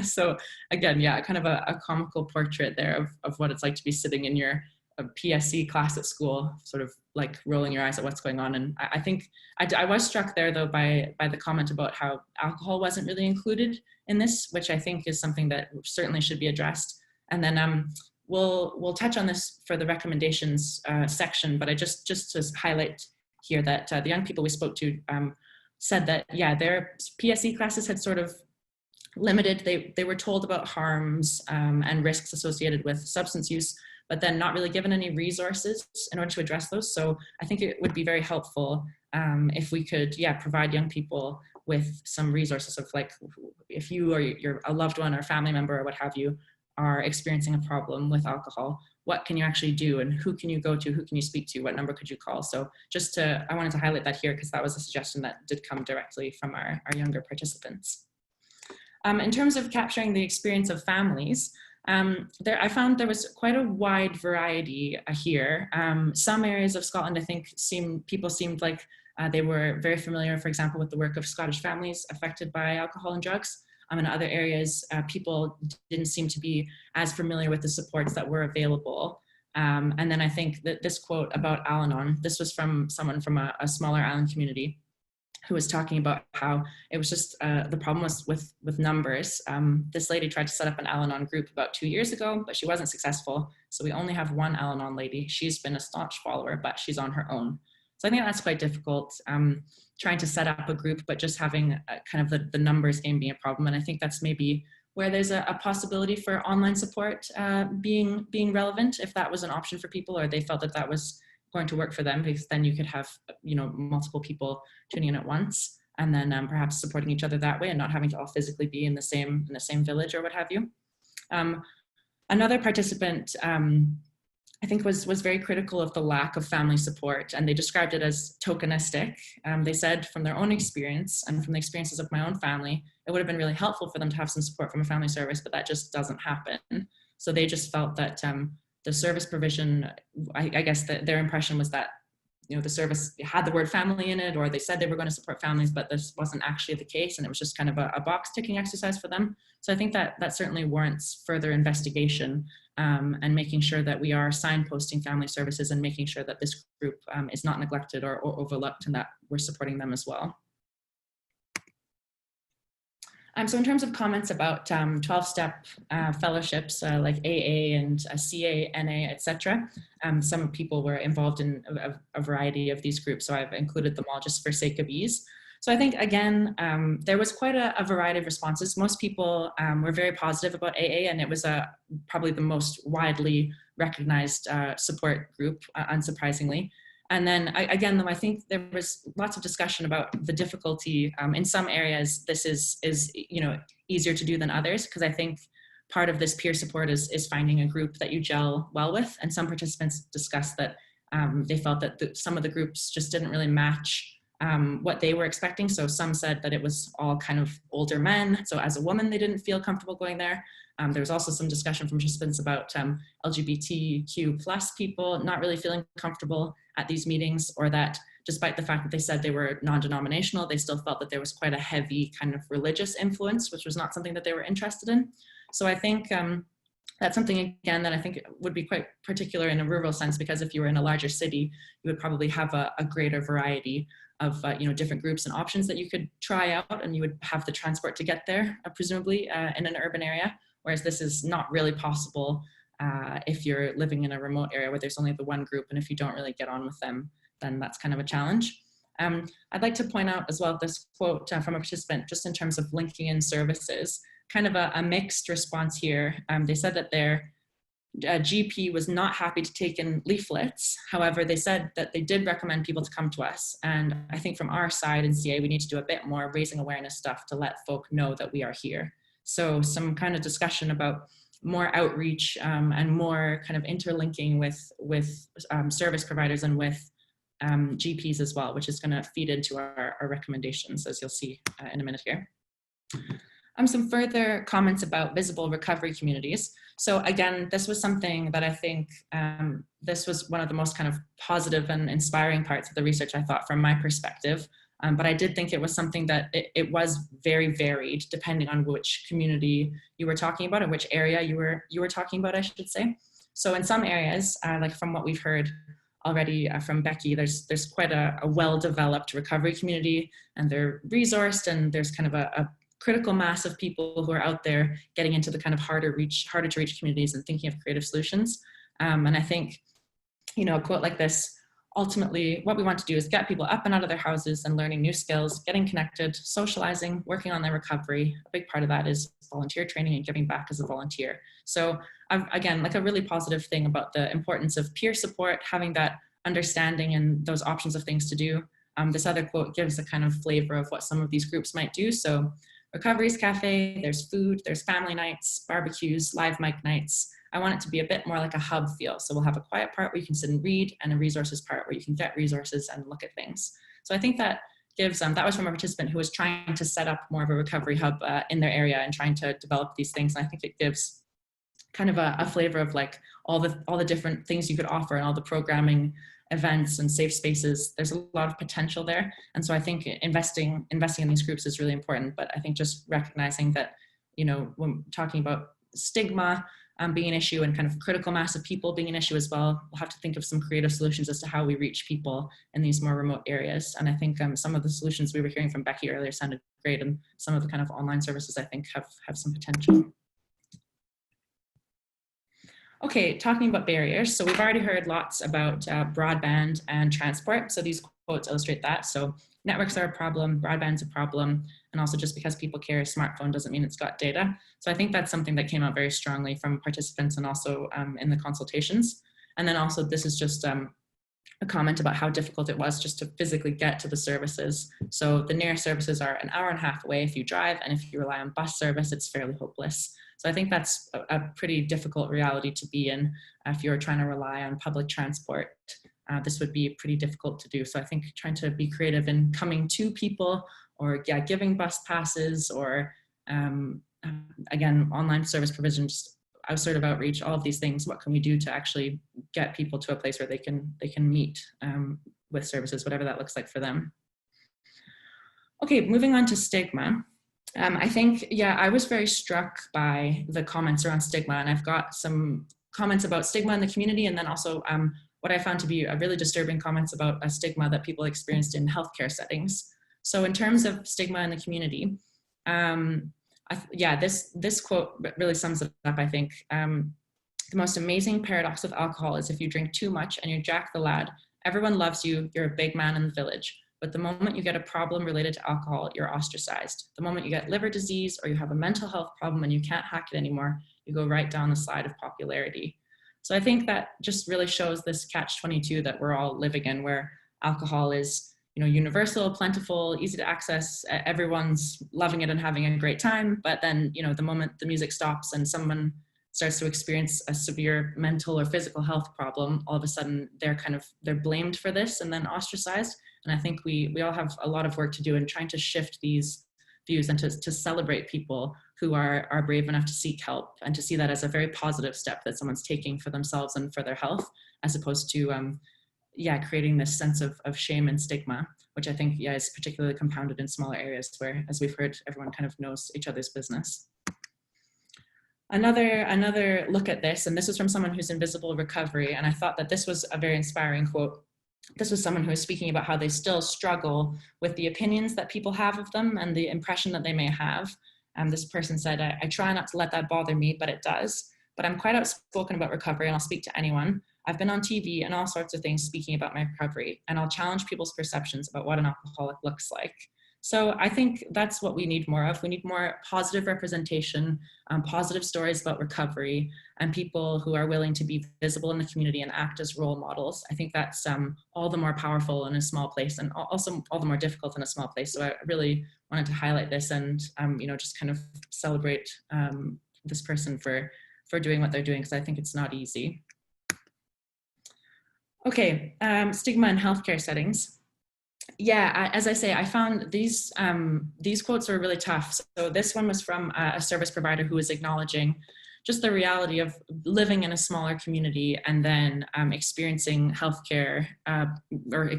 Speaker 6: So again, yeah, kind of a comical portrait there of what it's like to be sitting in your PSC class at school, sort of like rolling your eyes at what's going on. And I think I was struck there though by the comment about how alcohol wasn't really included in this, which I think is something that certainly should be addressed. And then we'll touch on this for the recommendations section, but I just to highlight here that the young people we spoke to said that, yeah, their PSC classes had sort of limited, they were told about harms and risks associated with substance use, but then not really given any resources in order to address those. So I think it would be very helpful if we could, yeah, provide young people with some resources of like, if you or a loved one or family member or what have you are experiencing a problem with alcohol, what can you actually do, and who can you go to, who can you speak to, what number could you call? So I wanted to highlight that here because that was a suggestion that did come directly from our younger participants. In terms of capturing the experience of families, I found there was quite a wide variety here. Some areas of Scotland, I think, people seemed like they were very familiar, for example, with the work of Scottish families affected by alcohol and drugs. In other areas, people didn't seem to be as familiar with the supports that were available. And then I think that this quote about Al-Anon, this was from someone from a smaller island community who was talking about how it was just the problem was with numbers. This lady tried to set up an Al-Anon group about 2 years ago, but she wasn't successful. So we only have one Al-Anon lady. She's been a staunch follower, but she's on her own. So I think that's quite difficult, trying to set up a group, but just having kind of the numbers game being a problem. And I think that's maybe where there's a possibility for online support being relevant, if that was an option for people, or they felt that that was going to work for them, because then you could have, you know, multiple people tuning in at once, and then perhaps supporting each other that way, and not having to all physically be in the same village or what have you. Another participant, I think was very critical of the lack of family support, and they described it as tokenistic. They said from their own experience and from the experiences of my own family, it would have been really helpful for them to have some support from a family service, but that just doesn't happen. So they just felt that the service provision, I guess that their impression was that, you know, the service had the word family in it, or they said they were going to support families, but this wasn't actually the case, and it was just kind of a box ticking exercise for them. So I think that certainly warrants further investigation, and making sure that we are signposting family services and making sure that this group is not neglected or overlooked, and that we're supporting them as well. So in terms of comments about 12-step fellowships like AA and CA, NA, etc., some people were involved in a variety of these groups, so I've included them all just for sake of ease. So I think, again, there was quite a variety of responses. Most people were very positive about AA, and it was probably the most widely recognized support group, unsurprisingly. And then again, though, I think there was lots of discussion about the difficulty. In some areas, this is you know, easier to do than others, because I think part of this peer support is finding a group that you gel well with. And some participants discussed that they felt that some of the groups just didn't really match what they were expecting. So some said that it was all kind of older men. So as a woman, they didn't feel comfortable going there. There was also some discussion from participants about LGBTQ plus people not really feeling comfortable at these meetings, or that despite the fact that they said they were non-denominational, they still felt that there was quite a heavy kind of religious influence, which was not something that they were interested in. So I think that's something, again, that I think would be quite particular in a rural sense, because if you were in a larger city, you would probably have a greater variety of you know, different groups and options that you could try out, and you would have the transport to get there, presumably in an urban area, whereas this is not really possible if you're living in a remote area where there's only the one group, and if you don't really get on with them, then that's kind of a challenge. I'd like to point out as well this quote from a participant, just in terms of linking in services, kind of a mixed response here. They said that their GP was not happy to take in leaflets. However, they said that they did recommend people to come to us. And I think from our side in CA, we need to do a bit more raising awareness stuff to let folk know that we are here. So some kind of discussion about more outreach and more kind of interlinking with service providers and with GPs as well, which is going to feed into our recommendations, as you'll see in a minute here. Some further comments about visible recovery communities. So again, this was something that I think this was one of the most kind of positive and inspiring parts of the research, I thought, from my perspective. But I did think it was something that it was very varied depending on which community you were talking about, or which area you were talking about, I should say. So in some areas, like from what we've heard already from Becky, there's quite a well-developed recovery community, and they're resourced, and there's kind of a critical mass of people who are out there getting into the kind of harder to reach communities and thinking of creative solutions. And I think, you know, a quote like this, ultimately what we want to do is get people up and out of their houses and learning new skills, getting connected, socializing, working on their recovery. A big part of that is volunteer training and giving back as a volunteer. So again, like a really positive thing about the importance of peer support, having that understanding and those options of things to do. This other quote gives a kind of flavor of what some of these groups might do. So Recoveries Cafe, there's food, there's family nights, barbecues, live mic nights. I want it to be a bit more like a hub feel. So we'll have a quiet part where you can sit and read, and a resources part where you can get resources and look at things. So I think that gives, that was from a participant who was trying to set up more of a recovery hub in their area and trying to develop these things. And I think it gives kind of a flavor of like all the different things you could offer and all the programming, events and safe spaces. There's a lot of potential there. And so I think investing in these groups is really important. But I think just recognizing that, you know, when talking about stigma, being an issue, and kind of critical mass of people being an issue as well. We'll have to think of some creative solutions as to how we reach people in these more remote areas. And I think some of the solutions we were hearing from Becky earlier sounded great, and some of the kind of online services I think have some potential. Okay, talking about barriers. So we've already heard lots about broadband and transport. So these quotes illustrate that. So networks are a problem, broadband's a problem, and also just because people carry a smartphone doesn't mean it's got data. So I think that's something that came out very strongly from participants and also in the consultations. And then also this is just a comment about how difficult it was just to physically get to the services. So the nearest services are an hour and a half away if you drive, and if you rely on bus service, it's fairly hopeless. So I think that's a pretty difficult reality to be in if you're trying to rely on public transport. This would be pretty difficult to do. So I think trying to be creative in coming to people, or giving bus passes, or again, online service provision, just sort of outreach, all of these things. What can we do to actually get people to a place where they can meet with services, whatever that looks like for them. Okay, moving on to stigma. I think, I was very struck by the comments around stigma, and I've got some comments about stigma in the community, and then also what I found to be a really disturbing comments about a stigma that people experienced in healthcare settings. So in terms of stigma in the community, this quote really sums it up, I think. The most amazing paradox of alcohol is if you drink too much and you're Jack the Lad, everyone loves you, you're a big man in the village. But the moment you get a problem related to alcohol, you're ostracized. The moment you get liver disease or you have a mental health problem and you can't hack it anymore, you go right down the slide of popularity. So I think that just really shows this catch-22 that we're all living in, where alcohol is, universal, plentiful, easy to access. Everyone's loving it and having a great time. But then, the moment the music stops and someone starts to experience a severe mental or physical health problem, all of a sudden they're blamed for this and then ostracized. And I think we all have a lot of work to do in trying to shift these views and to celebrate people who are brave enough to seek help, and to see that as a very positive step that someone's taking for themselves and for their health, as opposed to creating this sense of shame and stigma, which I think is particularly compounded in smaller areas where, as we've heard, everyone kind of knows each other's business. Another look at this, and this is from someone who's in visible recovery, and I thought that this was a very inspiring quote. This was someone who was speaking about how they still struggle with the opinions that people have of them and the impression that they may have. This person said, I try not to let that bother me, but it does. But I'm quite outspoken about recovery, and I'll speak to anyone. I've been on TV and all sorts of things speaking about my recovery, and I'll challenge people's perceptions about what an alcoholic looks like. So I think that's what we need more of. We need more positive representation, positive stories about recovery, and people who are willing to be visible in the community and act as role models. I think that's all the more powerful in a small place, and also all the more difficult in a small place. So I really wanted to highlight this and just kind of celebrate this person for doing what they're doing, because I think it's not easy. Okay, stigma in healthcare settings. Yeah, as I say, I found these quotes were really tough. So this one was from a service provider who was acknowledging just the reality of living in a smaller community and then experiencing healthcare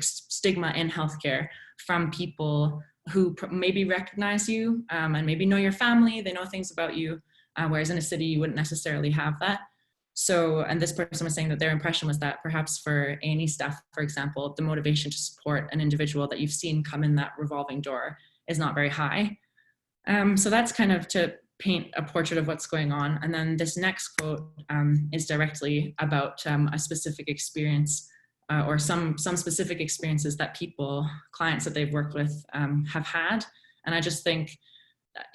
Speaker 6: stigma in healthcare from people who maybe recognize you and maybe know your family, they know things about you, whereas in a city you wouldn't necessarily have that. So, and this person was saying that their impression was that perhaps for A&E staff, for example, the motivation to support an individual that you've seen come in that revolving door is not very high. So that's kind of to paint a portrait of what's going on. And then this next quote is directly about a specific experience or some specific experiences that clients that they've worked with have had. And I just think,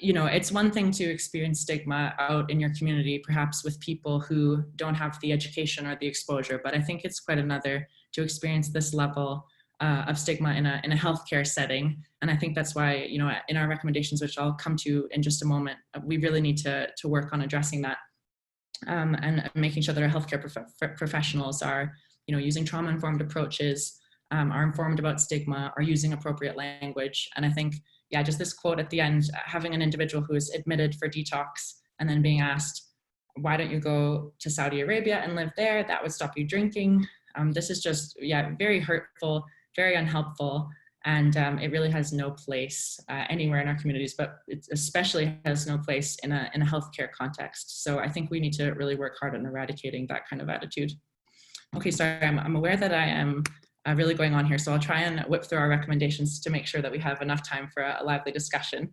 Speaker 6: it's one thing to experience stigma out in your community, perhaps with people who don't have the education or the exposure, but I think it's quite another to experience this level of stigma in a healthcare setting. And I think that's why, in our recommendations, which I'll come to in just a moment, we really need to work on addressing that and making sure that our healthcare professionals are, using trauma-informed approaches, are informed about stigma, are using appropriate language. And I think, just this quote at the end, having an individual who is admitted for detox and then being asked, why don't you go to Saudi Arabia and live there? That would stop you drinking. This is just, very hurtful, very unhelpful. And it really has no place anywhere in our communities, but it especially has no place in a healthcare context. So I think we need to really work hard on eradicating that kind of attitude. Okay, sorry, I'm aware that I am really going on here, so I'll try and whip through our recommendations to make sure that we have enough time for a lively discussion.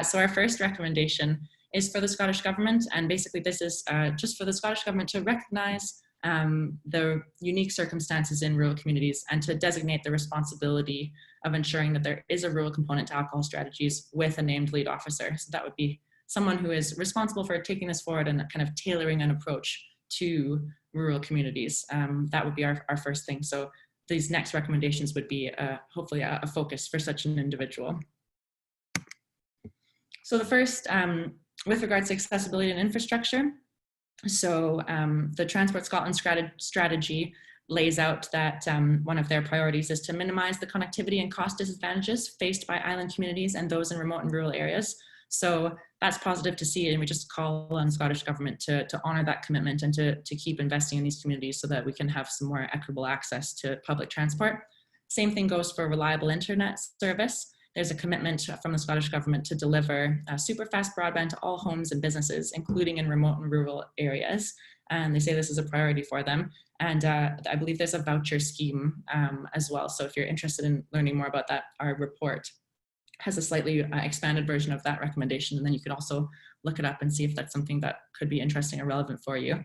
Speaker 6: So our first recommendation is for the Scottish Government, and basically this is just for the Scottish Government to recognise the unique circumstances in rural communities and to designate the responsibility of ensuring that there is a rural component to alcohol strategies with a named lead officer. So that would be someone who is responsible for taking this forward and kind of tailoring an approach to rural communities. That would be our first thing. So these next recommendations would be hopefully a focus for such an individual. So the first, with regards to accessibility and infrastructure, so the Transport Scotland strategy lays out that one of their priorities is to minimize the connectivity and cost disadvantages faced by island communities and those in remote and rural areas. So that's positive to see, and we just call on Scottish Government to honour that commitment and to keep investing in these communities so that we can have some more equitable access to public transport. Same thing goes for reliable internet service. There's a commitment from the Scottish Government to deliver super fast broadband to all homes and businesses, including in remote and rural areas. And they say this is a priority for them. And I believe there's a voucher scheme as well. So if you're interested in learning more about that, our report has a slightly expanded version of that recommendation. And then you could also look it up and see if that's something that could be interesting or relevant for you.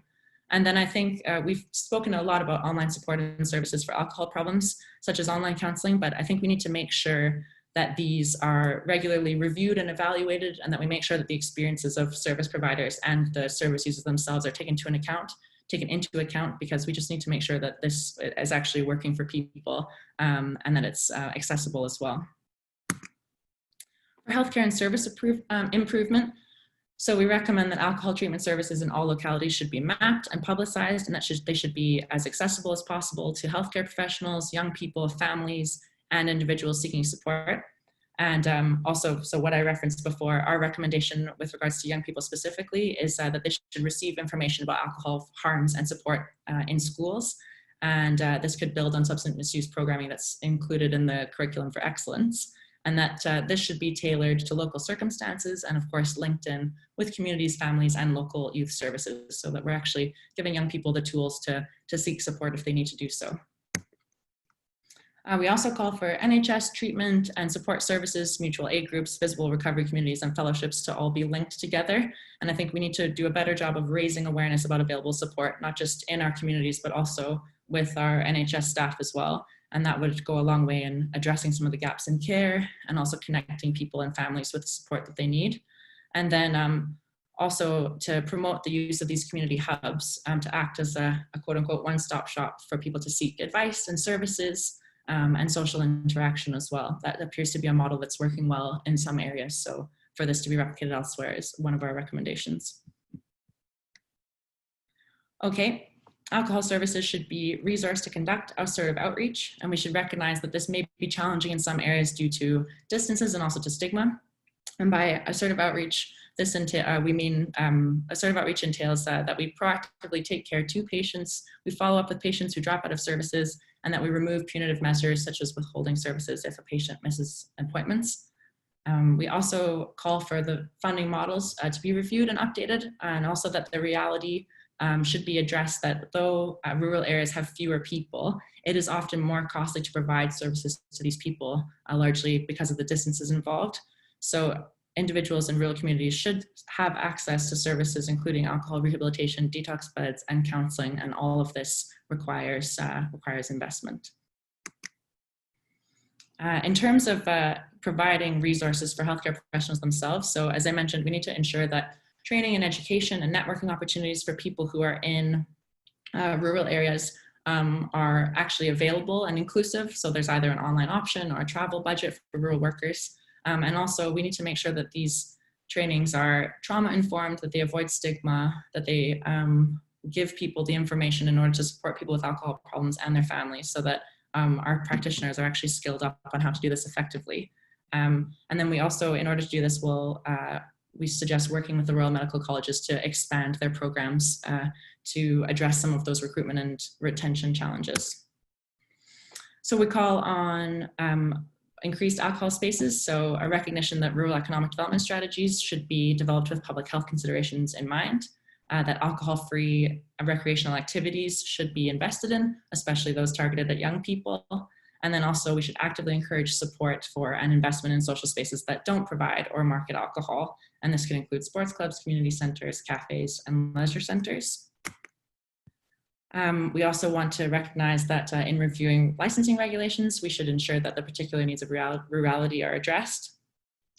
Speaker 6: And then I think we've spoken a lot about online support and services for alcohol problems, such as online counseling, but I think we need to make sure that these are regularly reviewed and evaluated, and that we make sure that the experiences of service providers and the service users themselves are taken into account, because we just need to make sure that this is actually working for people and that it's accessible as well. For healthcare and service improvement, so we recommend that alcohol treatment services in all localities should be mapped and publicized, and that they should be as accessible as possible to healthcare professionals, young people, families, and individuals seeking support. And also, so what I referenced before, our recommendation with regards to young people specifically is that they should receive information about alcohol harms and support in schools. And this could build on substance misuse programming that's included in the Curriculum for Excellence. And that this should be tailored to local circumstances and of course linked in with communities, families, and local youth services, so that we're actually giving young people the tools to seek support if they need to do so. We also call for NHS treatment and support services, mutual aid groups, visible recovery communities, and fellowships to all be linked together. And I think we need to do a better job of raising awareness about available support, not just in our communities, but also with our NHS staff as well. And that would go a long way in addressing some of the gaps in care and also connecting people and families with the support that they need. And then also to promote the use of these community hubs to act as a quote unquote one-stop shop for people to seek advice and services and social interaction as well. That appears to be a model that's working well in some areas. So for this to be replicated elsewhere is one of our recommendations. Okay. Alcohol services should be resourced to conduct assertive outreach, and we should recognize that this may be challenging in some areas due to distances and also to stigma. And by assertive outreach, we mean assertive outreach entails that we proactively take care to patients, we follow up with patients who drop out of services, and that we remove punitive measures such as withholding services if a patient misses appointments. We also call for the funding models to be reviewed and updated, and also that the reality should be addressed that though rural areas have fewer people, it is often more costly to provide services to these people, largely because of the distances involved. So individuals in rural communities should have access to services including alcohol rehabilitation, detox beds, and counseling, and all of this requires investment. In terms of providing resources for healthcare professionals themselves, so as I mentioned, we need to ensure that training and education and networking opportunities for people who are in rural areas are actually available and inclusive. So there's either an online option or a travel budget for rural workers. And also we need to make sure that these trainings are trauma informed, that they avoid stigma, that they give people the information in order to support people with alcohol problems and their families, so that our practitioners are actually skilled up on how to do this effectively. And then we also, in order to do this, we suggest working with the Royal Medical Colleges to expand their programs to address some of those recruitment and retention challenges. So we call on increased alcohol spaces, so a recognition that rural economic development strategies should be developed with public health considerations in mind, that alcohol-free recreational activities should be invested in, especially those targeted at young people. And then also we should actively encourage support for an investment in social spaces that don't provide or market alcohol. And this could include sports clubs, community centers, cafes, and leisure centers. We also want to recognize that in reviewing licensing regulations, we should ensure that the particular needs of rurality are addressed.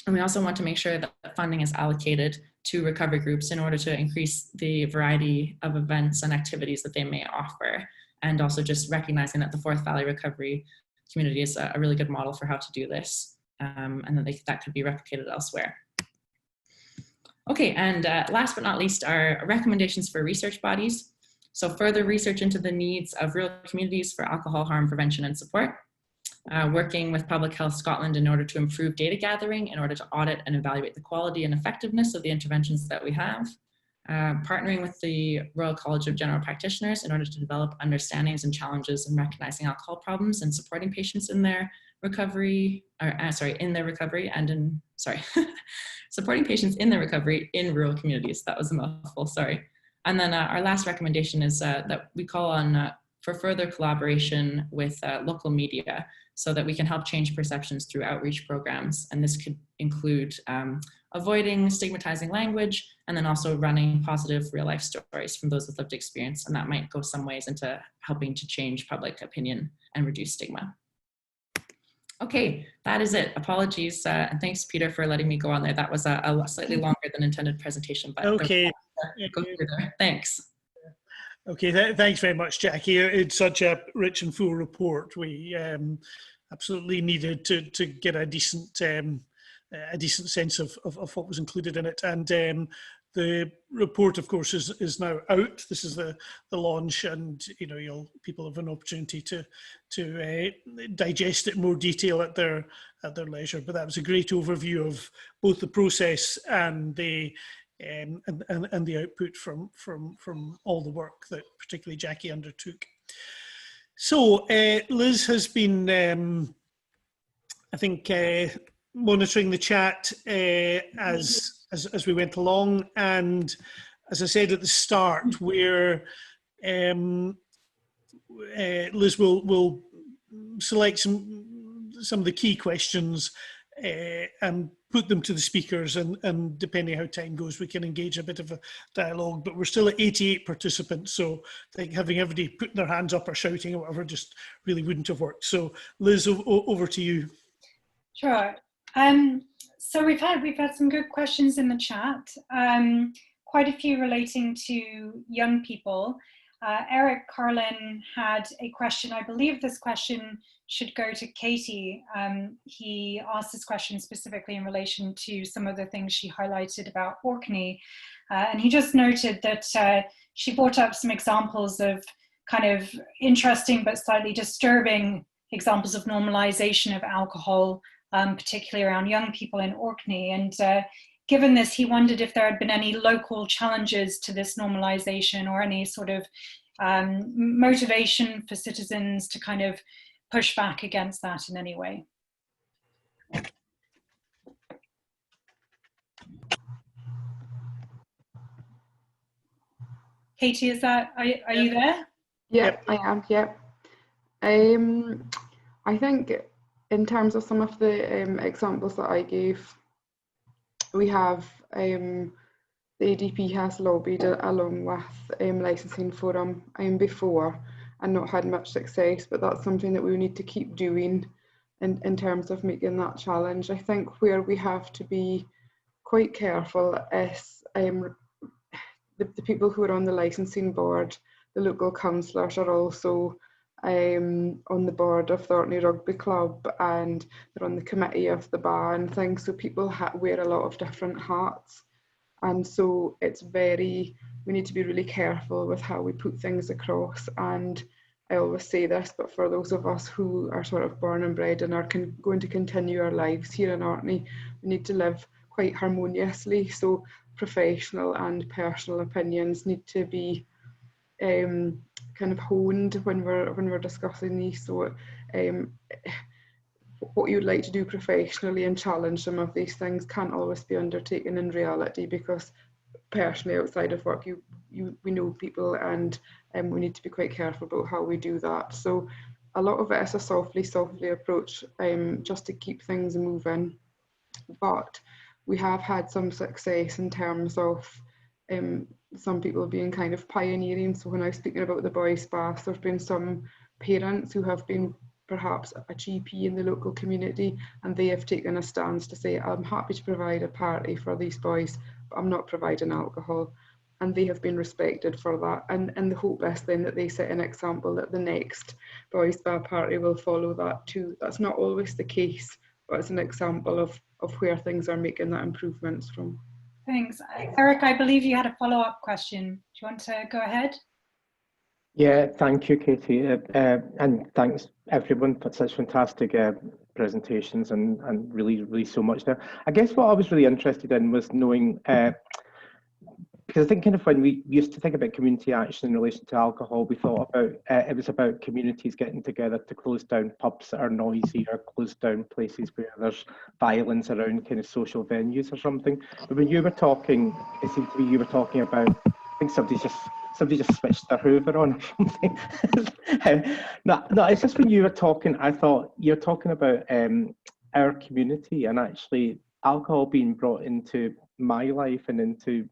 Speaker 6: And we also want to make sure that funding is allocated to recovery groups in order to increase the variety of events and activities that they may offer. And also just recognizing that the Forth Valley Recovery community is a really good model for how to do this, and that could be replicated elsewhere. Okay, and last but not least are recommendations for research bodies. So further research into the needs of rural communities for alcohol harm prevention and support, working with Public Health Scotland in order to improve data gathering, in order to audit and evaluate the quality and effectiveness of the interventions that we have, partnering with the Royal College of General Practitioners in order to develop understandings and challenges in recognizing alcohol problems and supporting patients in their recovery, supporting patients in their recovery in rural communities. That was a mouthful, sorry. And then our last recommendation is that we call on for further collaboration with local media so that we can help change perceptions through outreach programs. And this could include avoiding stigmatizing language, and then also running positive real life stories from those with lived experience. And that might go some ways into helping to change public opinion and reduce stigma. Okay, that is it. Apologies, and thanks, Peter, for letting me go on there. That was a slightly longer than intended presentation, but
Speaker 2: okay.
Speaker 6: Go through there. Thanks.
Speaker 2: Okay, thanks very much, Jackie. It's such a rich and full report. We absolutely needed to get a decent sense of what was included in it. And the report, of course, is now out. This is the launch, and people have an opportunity to digest it in more detail at their leisure. But that was a great overview of both the process and the output from all the work that particularly Jackie undertook. So Liz has been, I think, monitoring the chat as we went along, and as I said at the start, where Liz will select some of the key questions and put them to the speakers, and depending how time goes, we can engage a bit of a dialogue. But we're still at 88 participants, so I think having everybody putting their hands up or shouting or whatever just really wouldn't have worked. So Liz, over to you.
Speaker 7: Sure. So we've had some good questions in the chat, quite a few relating to young people. Eric Carlin had a question. I believe this question should go to Katie. He asked this question specifically in relation to some of the things she highlighted about Orkney. And he just noted that she brought up some examples of kind of interesting but slightly disturbing examples of normalization of alcohol, particularly around young people in Orkney. And given this, he wondered if there had been any local challenges to this normalization, or any sort of motivation for citizens to kind of push back against that in any way. Katie, are you there?
Speaker 4: Yep, I am, yep. I think in terms of some of the examples that I gave, we have the ADP has lobbied along with Licensing Forum before and not had much success, but that's something that we need to keep doing in terms of making that challenge. I think where we have to be quite careful is the people who are on the licensing board, the local councillors are also on the board of the Orkney Rugby Club, and they're on the committee of the bar and things, so people wear a lot of different hats. And so we need to be really careful with how we put things across. And I always say this, but for those of us who are sort of born and bred and are going to continue our lives here in Orkney, we need to live quite harmoniously. So professional and personal opinions need to be kind of honed when we're discussing these. So what you'd like to do professionally and challenge some of these things can't always be undertaken in reality, because personally outside of work we know people, and we need to be quite careful about how we do that. So a lot of it is a softly approach, just to keep things moving. But we have had some success in terms of some people being kind of pioneering. So when I was speaking about the boys' baths, there have been some parents who have been perhaps a GP in the local community, and they have taken a stance to say, I'm happy to provide a party for these boys, but I'm not providing alcohol. And they have been respected for that. And the hope is then that they set an example that the next boys' bath party will follow that too. That's not always the case, but it's an example of where things are making that improvements from.
Speaker 7: Thanks. Eric, I believe you had a follow-up question. Do you want to go ahead?
Speaker 8: Yeah, thank you, Katie. And thanks everyone for such fantastic presentations and really so much there. I guess what I was really interested in was knowing, because I think kind of when we used to think about community action in relation to alcohol, we thought about it was about communities getting together to close down pubs that are noisy, or close down places where there's violence around kind of social venues or something. But when you were talking, it seemed to me you were talking about, I think somebody just switched their Hoover on or something. No, it's just when you were talking, I thought you're talking about our community, and actually alcohol being brought into my life and into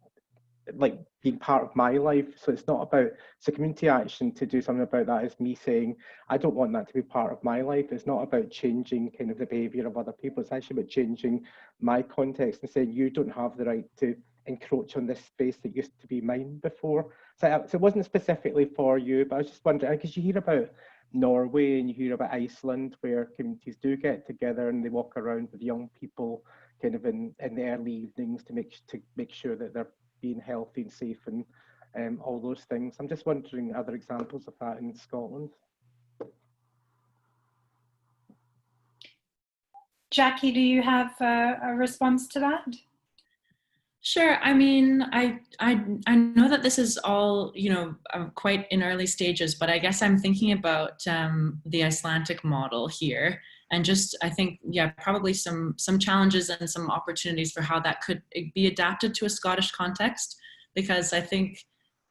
Speaker 8: like being part of my life. So it's not about, so community action to do something about that is me saying, I don't want that to be part of my life. It's not about changing kind of the behavior of other people. It's actually about changing my context and saying, you don't have the right to encroach on this space that used to be mine before. So it wasn't specifically for you, but I was just wondering, because you hear about Norway and you hear about Iceland, where communities do get together and they walk around with young people kind of in the early evenings to make sure that they're being healthy and safe and all those things. I'm just wondering other examples of that in Scotland.
Speaker 7: Jackie, do you have a response to that?
Speaker 6: Sure. I mean, I know that this is all, quite in early stages, but I guess I'm thinking about the Icelandic model here, and just, I think, yeah, probably some challenges and some opportunities for how that could be adapted to a Scottish context, because I think,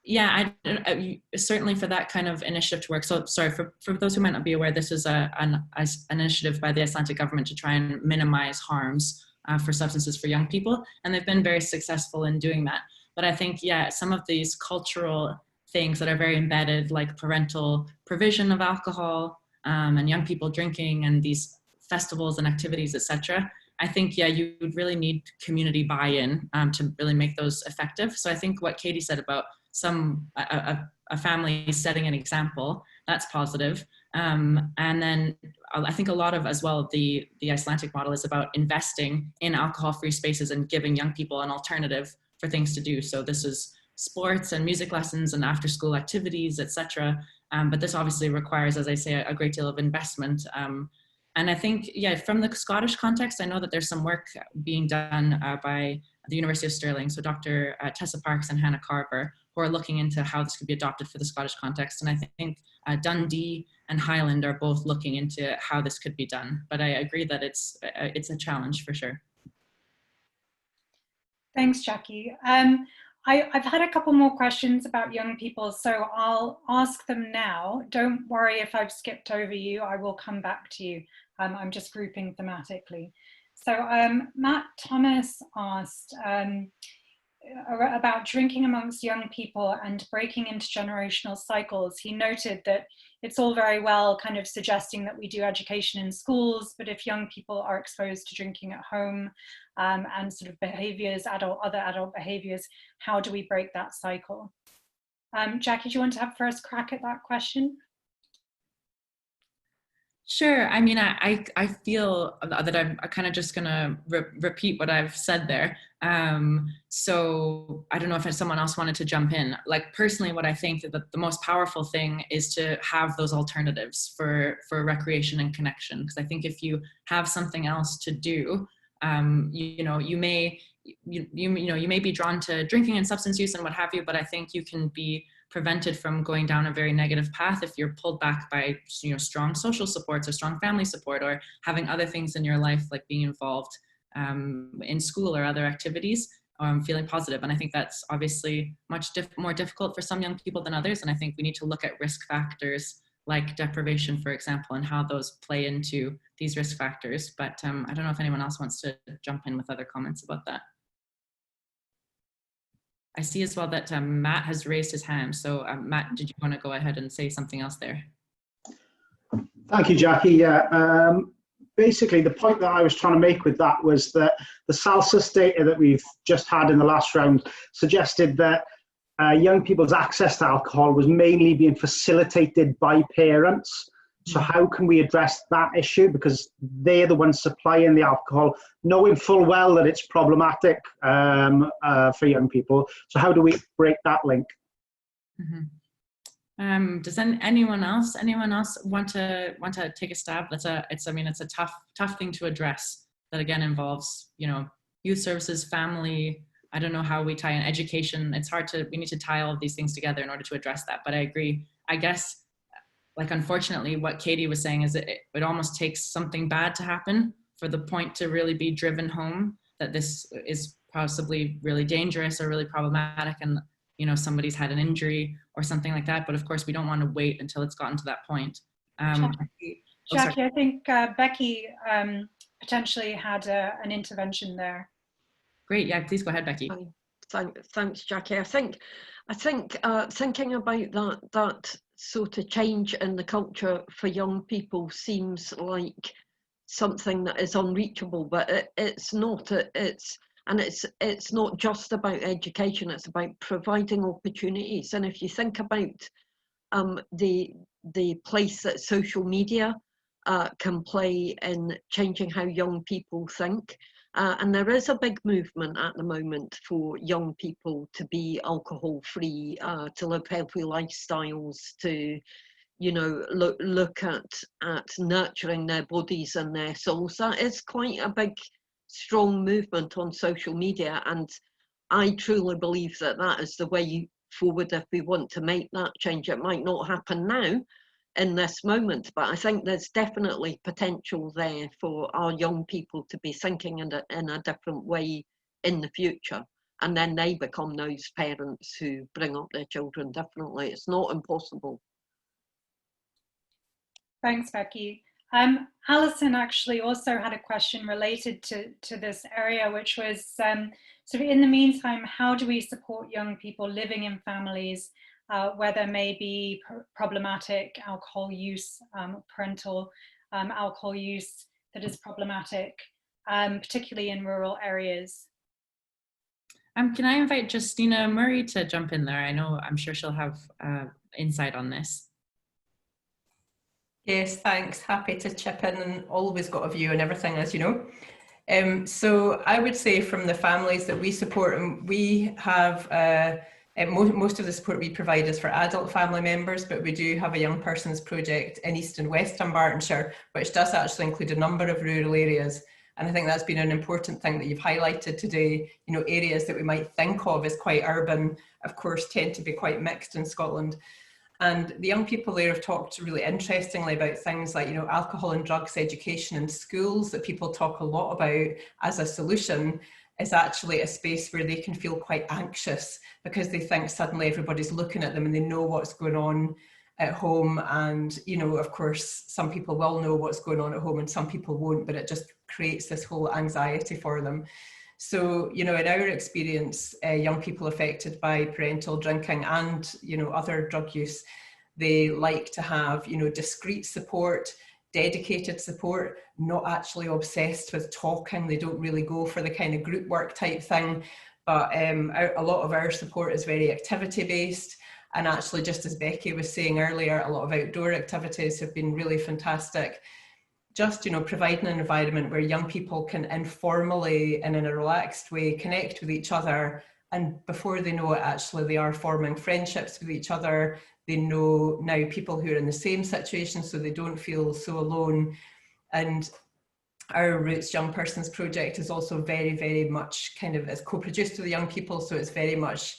Speaker 6: yeah, I certainly for that kind of initiative to work. So sorry, for those who might not be aware, this is an initiative by the Icelandic government to try and minimize harms for substances for young people, and they've been very successful in doing that. But I think, yeah, some of these cultural things that are very embedded, like parental provision of alcohol and young people drinking and these festivals and activities, etc. I think, yeah, you would really need community buy-in to really make those effective. So I think what Katie said about a family setting an example, that's positive. And then I think a lot of, as well, the Icelandic model is about investing in alcohol-free spaces and giving young people an alternative for things to do. So this is sports and music lessons and after-school activities, etc. But this obviously requires, as I say, a great deal of investment. And I think, yeah, from the Scottish context, I know that there's some work being done by the University of Stirling, so Dr. Tessa Parks and Hannah Carver, who are looking into how this could be adopted for the Scottish context. And I think Dundee and Highland are both looking into how this could be done. But I agree that it's a challenge for sure.
Speaker 7: Thanks, Jackie. I've had a couple more questions about young people, so I'll ask them now. Don't worry if I've skipped over you, I will come back to you. I'm just grouping thematically. So Matt Thomas asked about drinking amongst young people and breaking intergenerational cycles. He noted that it's all very well kind of suggesting that we do education in schools, but if young people are exposed to drinking at home and sort of behaviors, other adult behaviors, how do we break that cycle? Jackie, do you want to have first crack at that question?
Speaker 6: Sure. I mean, I feel that I'm kind of just going to repeat what I've said there. So I don't know if someone else wanted to jump in. Like personally, what I think that the most powerful thing is to have those alternatives for recreation and connection. Because I think if you have something else to do, you may be drawn to drinking and substance use and what have you, but I think you can be prevented from going down a very negative path if you're pulled back by, you know, strong social supports or strong family support, or having other things in your life like being involved in school or other activities, feeling positive. And I think that's obviously much more difficult for some young people than others. And I think we need to look at risk factors like deprivation, for example, and how those play into these risk factors. But I don't know if anyone else wants to jump in with other comments about that. I see as well that Matt has raised his hand. So Matt, did you want to go ahead and say something else there?
Speaker 9: Thank you, Jackie. Yeah, basically the point that I was trying to make with that was that the CELSIUS data that we've just had in the last round suggested that young people's access to alcohol was mainly being facilitated by parents. So how can we address that issue? Because they're the ones supplying the alcohol, knowing full well that it's problematic for young people. So how do we break that link?
Speaker 6: Mm-hmm. Does anyone else want to take a stab? I mean, it's a tough thing to address. That again involves, you know, youth services, family. I don't know how we tie in education. It's hard to. We need to tie all of these things together in order to address that. But I agree. I guess, like, unfortunately, what Katie was saying is that it almost takes something bad to happen for the point to really be driven home that this is possibly really dangerous or really problematic, and, you know, somebody's had an injury or something like that. But of course, we don't want to wait until it's gotten to that point.
Speaker 7: Jackie, I think Becky potentially had an intervention there.
Speaker 6: Great, yeah, please go ahead, Becky.
Speaker 5: Thanks, Jackie. I think thinking about that sort of change in the culture for young people seems like something that is unreachable, but it's not. It's not just about education. It's about providing opportunities. And if you think about the place that social media can play in changing how young people think. And there is a big movement at the moment for young people to be alcohol free, to live healthy lifestyles, to, you know, look at nurturing their bodies and their souls. That is quite a big, strong movement on social media. And I truly believe that that is the way forward if we want to make that change. It might not happen now in this moment, but I think there's definitely potential there for our young people to be thinking in a different way in the future, and then they become those parents who bring up their children differently. It's not impossible.
Speaker 7: Thanks, Becky. Alison actually also had a question related to this area, which was sort of, in the meantime, how do we support young people living in families where there may be problematic alcohol use, parental alcohol use that is problematic, particularly in rural areas?
Speaker 6: Can I invite Justina Murray to jump in there? I'm sure she'll have insight on this.
Speaker 10: Yes, thanks. Happy to chip in, and always got a view on everything, as you know. So I would say from the families that we support, and we have most of the support we provide is for adult family members, but we do have a young persons project in East and West Dunbartonshire, which does actually include a number of rural areas. And I think that's been an important thing that you've highlighted today. You know, areas that we might think of as quite urban, of course, tend to be quite mixed in Scotland. And the young people there have talked really interestingly about things like, you know, alcohol and drugs education in schools that people talk a lot about as a solution is actually a space where they can feel quite anxious because they think suddenly everybody's looking at them and they know what's going on at home. And, you know, of course, some people will know what's going on at home and some people won't, but it just creates this whole anxiety for them. So, you know, in our experience, young people affected by parental drinking and, you know, other drug use, they like to have, you know, discreet support, dedicated support, not actually obsessed with talking. They don't really go for the kind of group work type thing, but a lot of our support is very activity based. And actually, just as Becky was saying earlier, a lot of outdoor activities have been really fantastic. Just, you know, providing an environment where young people can informally and in a relaxed way connect with each other, and before they know it, actually they are forming friendships with each other. They know now people who are in the same situation, so they don't feel so alone. And our Roots Young Persons project is also very, very much kind of, it's co-produced with the young people, so it's very much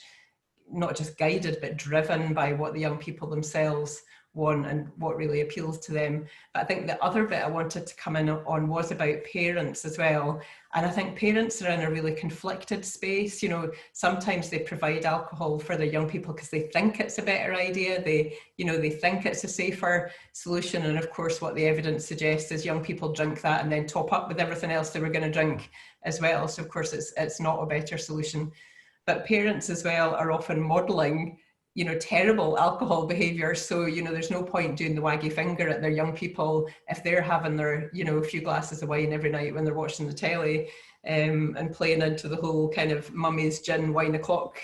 Speaker 10: not just guided, but driven by what the young people themselves want and what really appeals to them. But I think the other bit I wanted to come in on was about parents as well. And I think parents are in a really conflicted space. You know, sometimes they provide alcohol for their young people because they think it's a better idea. They think it's a safer solution. And of course, what the evidence suggests is young people drink that and then top up with everything else they were going to drink as well. So of course, it's not a better solution. But parents as well are often modeling, you know, terrible alcohol behavior. So, you know, there's no point doing the waggy finger at their young people if they're having their, you know, a few glasses of wine every night when they're watching the telly, and playing into the whole kind of mummy's gin wine o'clock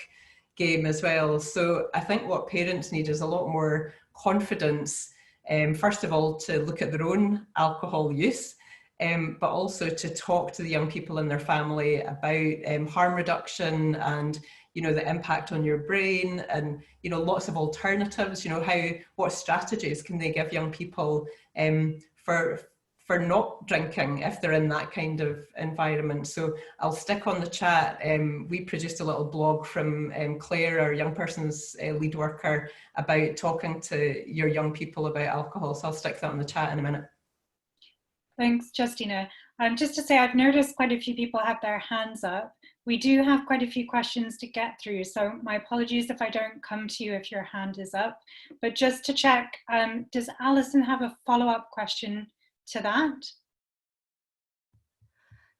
Speaker 10: game as well. So I think what parents need is a lot more confidence, first of all, to look at their own alcohol use, but also to talk to the young people in their family about harm reduction and, you know, the impact on your brain, and, you know, lots of alternatives. You know, what strategies can they give young people for not drinking if they're in that kind of environment. So I'll stick on the chat. We produced a little blog from Claire, our young person's lead worker, about talking to your young people about alcohol. So I'll stick that on the chat in a minute.
Speaker 7: Thanks, Justina. Just to say, I've noticed quite a few people have their hands up. We do have quite a few questions to get through, so my apologies if I don't come to you if your hand is up. But just to check, does Alison have a follow-up question to that?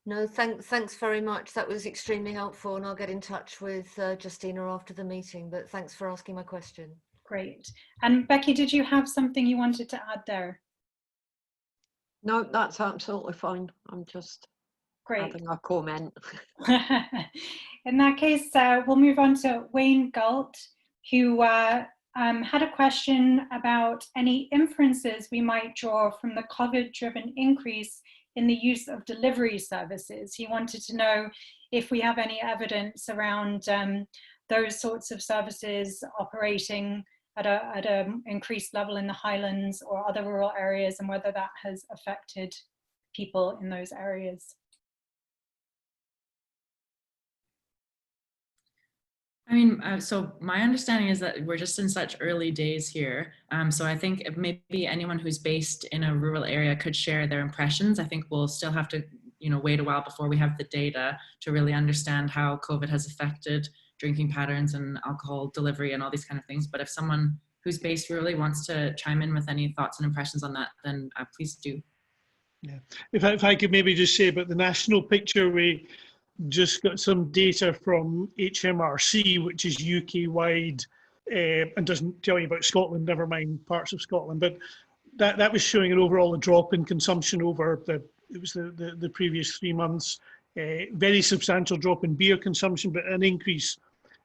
Speaker 11: No, thanks very much. That was extremely helpful, and I'll get in touch with Justina after the meeting, but thanks for asking my question.
Speaker 7: Great. And Becky, did you have something you wanted to add there?
Speaker 5: No, that's absolutely fine. I'm just having a comment.
Speaker 7: In that case, we'll move on to Wayne Galt, who had a question about any inferences we might draw from the COVID-driven increase in the use of delivery services. He wanted to know if we have any evidence around those sorts of services operating at an increased level in the Highlands or other rural areas, and whether that has affected people in those areas.
Speaker 6: I mean, so my understanding is that we're just in such early days here. So I think maybe anyone who's based in a rural area could share their impressions. I think we'll still have to, you know, wait a while before we have the data to really understand how COVID has affected drinking patterns and alcohol delivery and all these kind of things. But if someone who's based rurally wants to chime in with any thoughts and impressions on that, then please do.
Speaker 2: Yeah, if I could maybe just say about the national picture, we just got some data from HMRC, which is UK-wide, and doesn't tell you about Scotland, never mind parts of Scotland, but that was showing an overall drop in consumption over the previous 3 months. Very substantial drop in beer consumption, but an increase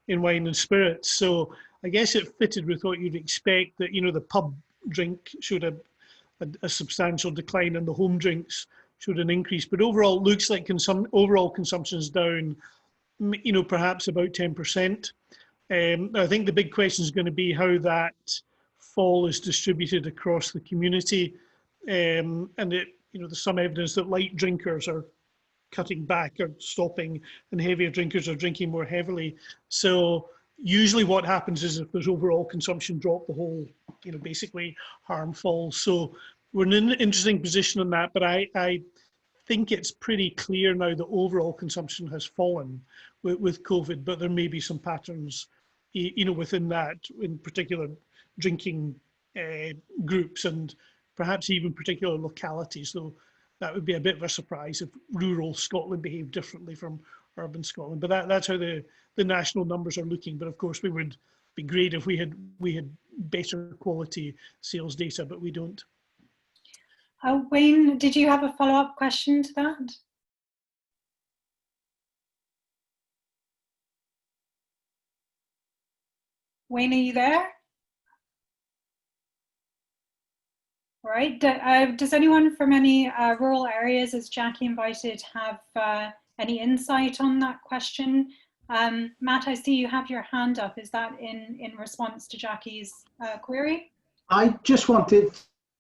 Speaker 2: in wine and spirits. So I guess it fitted with what you'd expect, that, you know, the pub drink showed a substantial decline and the home drinks showed an increase. But overall, it looks like overall consumption is down, you know, perhaps about 10%. I think the big question is going to be how that fall is distributed across the community. And you know, there's some evidence that light drinkers are cutting back or stopping, and heavier drinkers are drinking more heavily. So usually what happens is if there's overall consumption drop, the whole, you know, basically harm falls. So we're in an interesting position on that, but I think it's pretty clear now that overall consumption has fallen with COVID, but there may be some patterns, you know, within that, in particular drinking groups and perhaps even particular localities, though that would be a bit of a surprise if rural Scotland behaved differently from urban Scotland. But that's how the national numbers are looking. But of course, we would be great if we had better quality sales data, but we don't.
Speaker 7: Wayne, did you have a follow-up question to that? Wayne, are you there? All right. Does anyone from any rural areas, as Jackie invited, have any insight on that question? Matt, I see you have your hand up. Is that in response to Jackie's query?
Speaker 9: I just wanted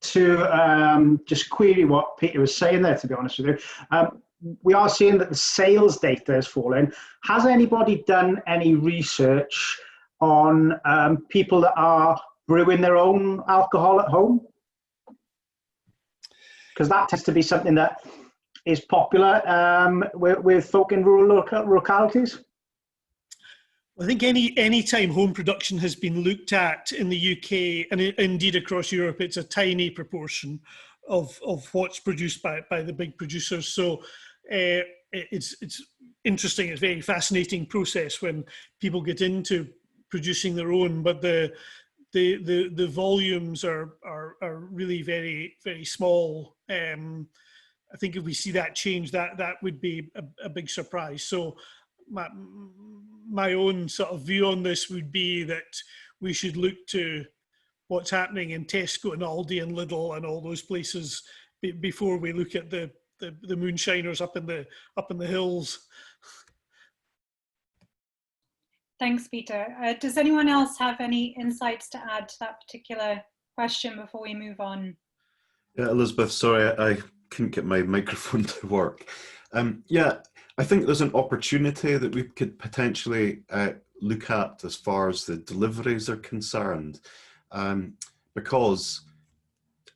Speaker 9: to just query what Peter was saying there, to be honest with you. We are seeing that the sales data is falling. Has anybody done any research on people that are brewing their own alcohol at home? Because that tends to be something that is popular with folk in rural localities.
Speaker 2: I think any time home production has been looked at in the UK and indeed across Europe, it's a tiny proportion of what's produced by the big producers. So it's interesting. It's a very fascinating process when people get into producing their own, but the volumes are really very, very small. I think if we see that change, that would be a big surprise. So my own sort of view on this would be that we should look to what's happening in Tesco and Aldi and Lidl and all those places before we look at the moonshiners up in the hills.
Speaker 7: Thanks, Peter. Does anyone else have any insights to add to that particular question before we move on?
Speaker 12: Yeah, Elizabeth, sorry, I couldn't get my microphone to work. Yeah, I think there's an opportunity that we could potentially look at as far as the deliveries are concerned, because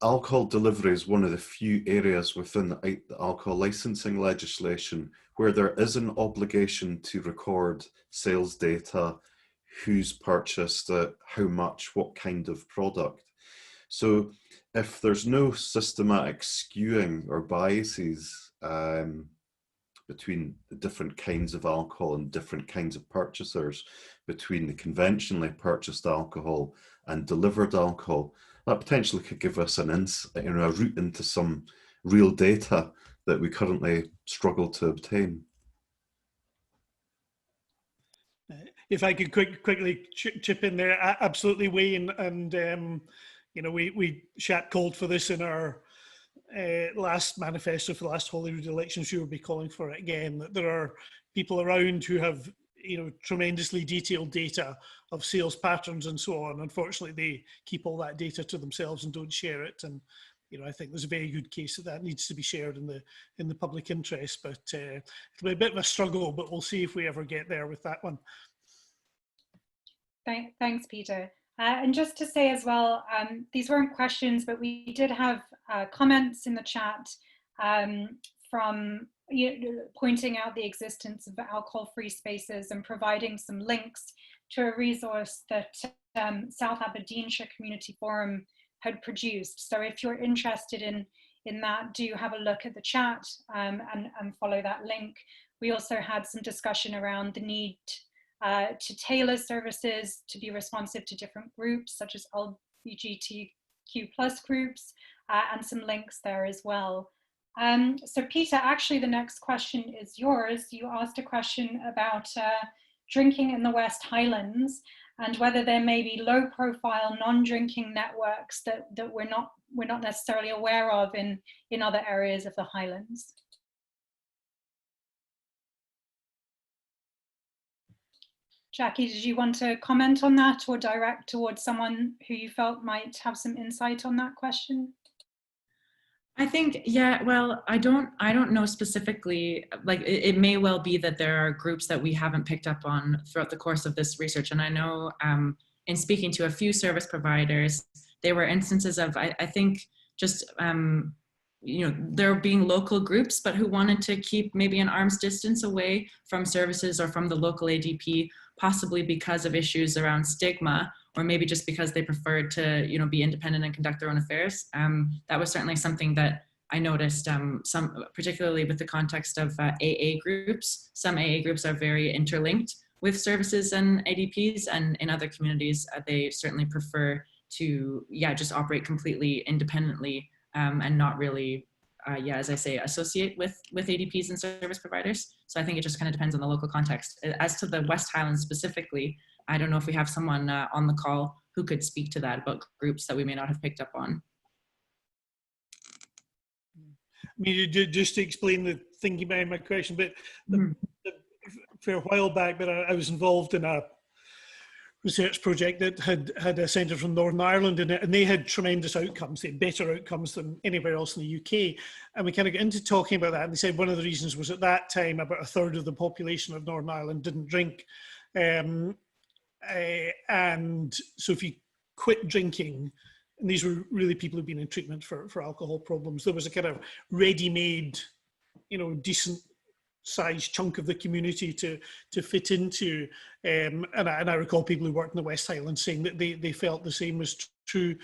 Speaker 12: alcohol delivery is one of the few areas within the alcohol licensing legislation where there is an obligation to record sales data, who's purchased it, how much, what kind of product. So if there's no systematic skewing or biases between the different kinds of alcohol and different kinds of purchasers, between the conventionally purchased alcohol and delivered alcohol, that potentially could give us a route into some real data that we currently struggle to obtain.
Speaker 2: If I could quickly chip in there, absolutely, Wayne, and you know, Shat called for this in our last manifesto for the last Holyrood elections. You will be calling for it again. That there are people around who have, you know, tremendously detailed data of sales patterns and so on. Unfortunately, they keep all that data to themselves and don't share it. And you know, I think there's a very good case that needs to be shared in the public interest. But it'll be a bit of a struggle, but we'll see if we ever get there with that one.
Speaker 7: Thanks, Peter. And just to say as well, these weren't questions, but we did have comments in the chat from pointing out the existence of alcohol-free spaces and providing some links to a resource that South Aberdeenshire Community Forum had produced. So if you're interested in that, do have a look at the chat and follow that link. We also had some discussion around the need to tailor services to be responsive to different groups, such as LGBTQ+ groups, and some links there as well. So Peter, actually the next question is yours. You asked a question about drinking in the West Highlands and whether there may be low-profile non-drinking networks that we're not necessarily aware of in other areas of the Highlands. Jackie, did you want to comment on that or direct towards someone who you felt might have some insight on that question?
Speaker 6: I think, yeah, well, I don't know specifically, like it may well be that there are groups that we haven't picked up on throughout the course of this research. And I know in speaking to a few service providers, there were instances of, I think, just, you know, there being local groups, but who wanted to keep maybe an arm's distance away from services or from the local ADP, possibly because of issues around stigma, or maybe just because they preferred to, you know, be independent and conduct their own affairs. That was certainly something that I noticed, particularly with the context of AA groups. Some AA groups are very interlinked with services and ADPs, and in other communities, they certainly prefer to, yeah, just operate completely independently and not really, yeah, as I say, associate with ADPs and service providers. So I think it just kind of depends on the local context. As to the West Highlands specifically, I don't know if we have someone on the call who could speak to that about groups that we may not have picked up on.
Speaker 2: I mean, just to explain the thinking behind my question, but for a while back, but I was involved in a research project that had a centre from Northern Ireland in it, and they had tremendous outcomes, they had better outcomes than anywhere else in the UK. And we kind of got into talking about that, and they said one of the reasons was at that time about a third of the population of Northern Ireland didn't drink. and so if you quit drinking, and these were really people who've been in treatment for alcohol problems, there was a kind of ready-made, decent sized chunk of the community to fit into. And I recall people who worked in the West Highlands saying that they felt the same was true.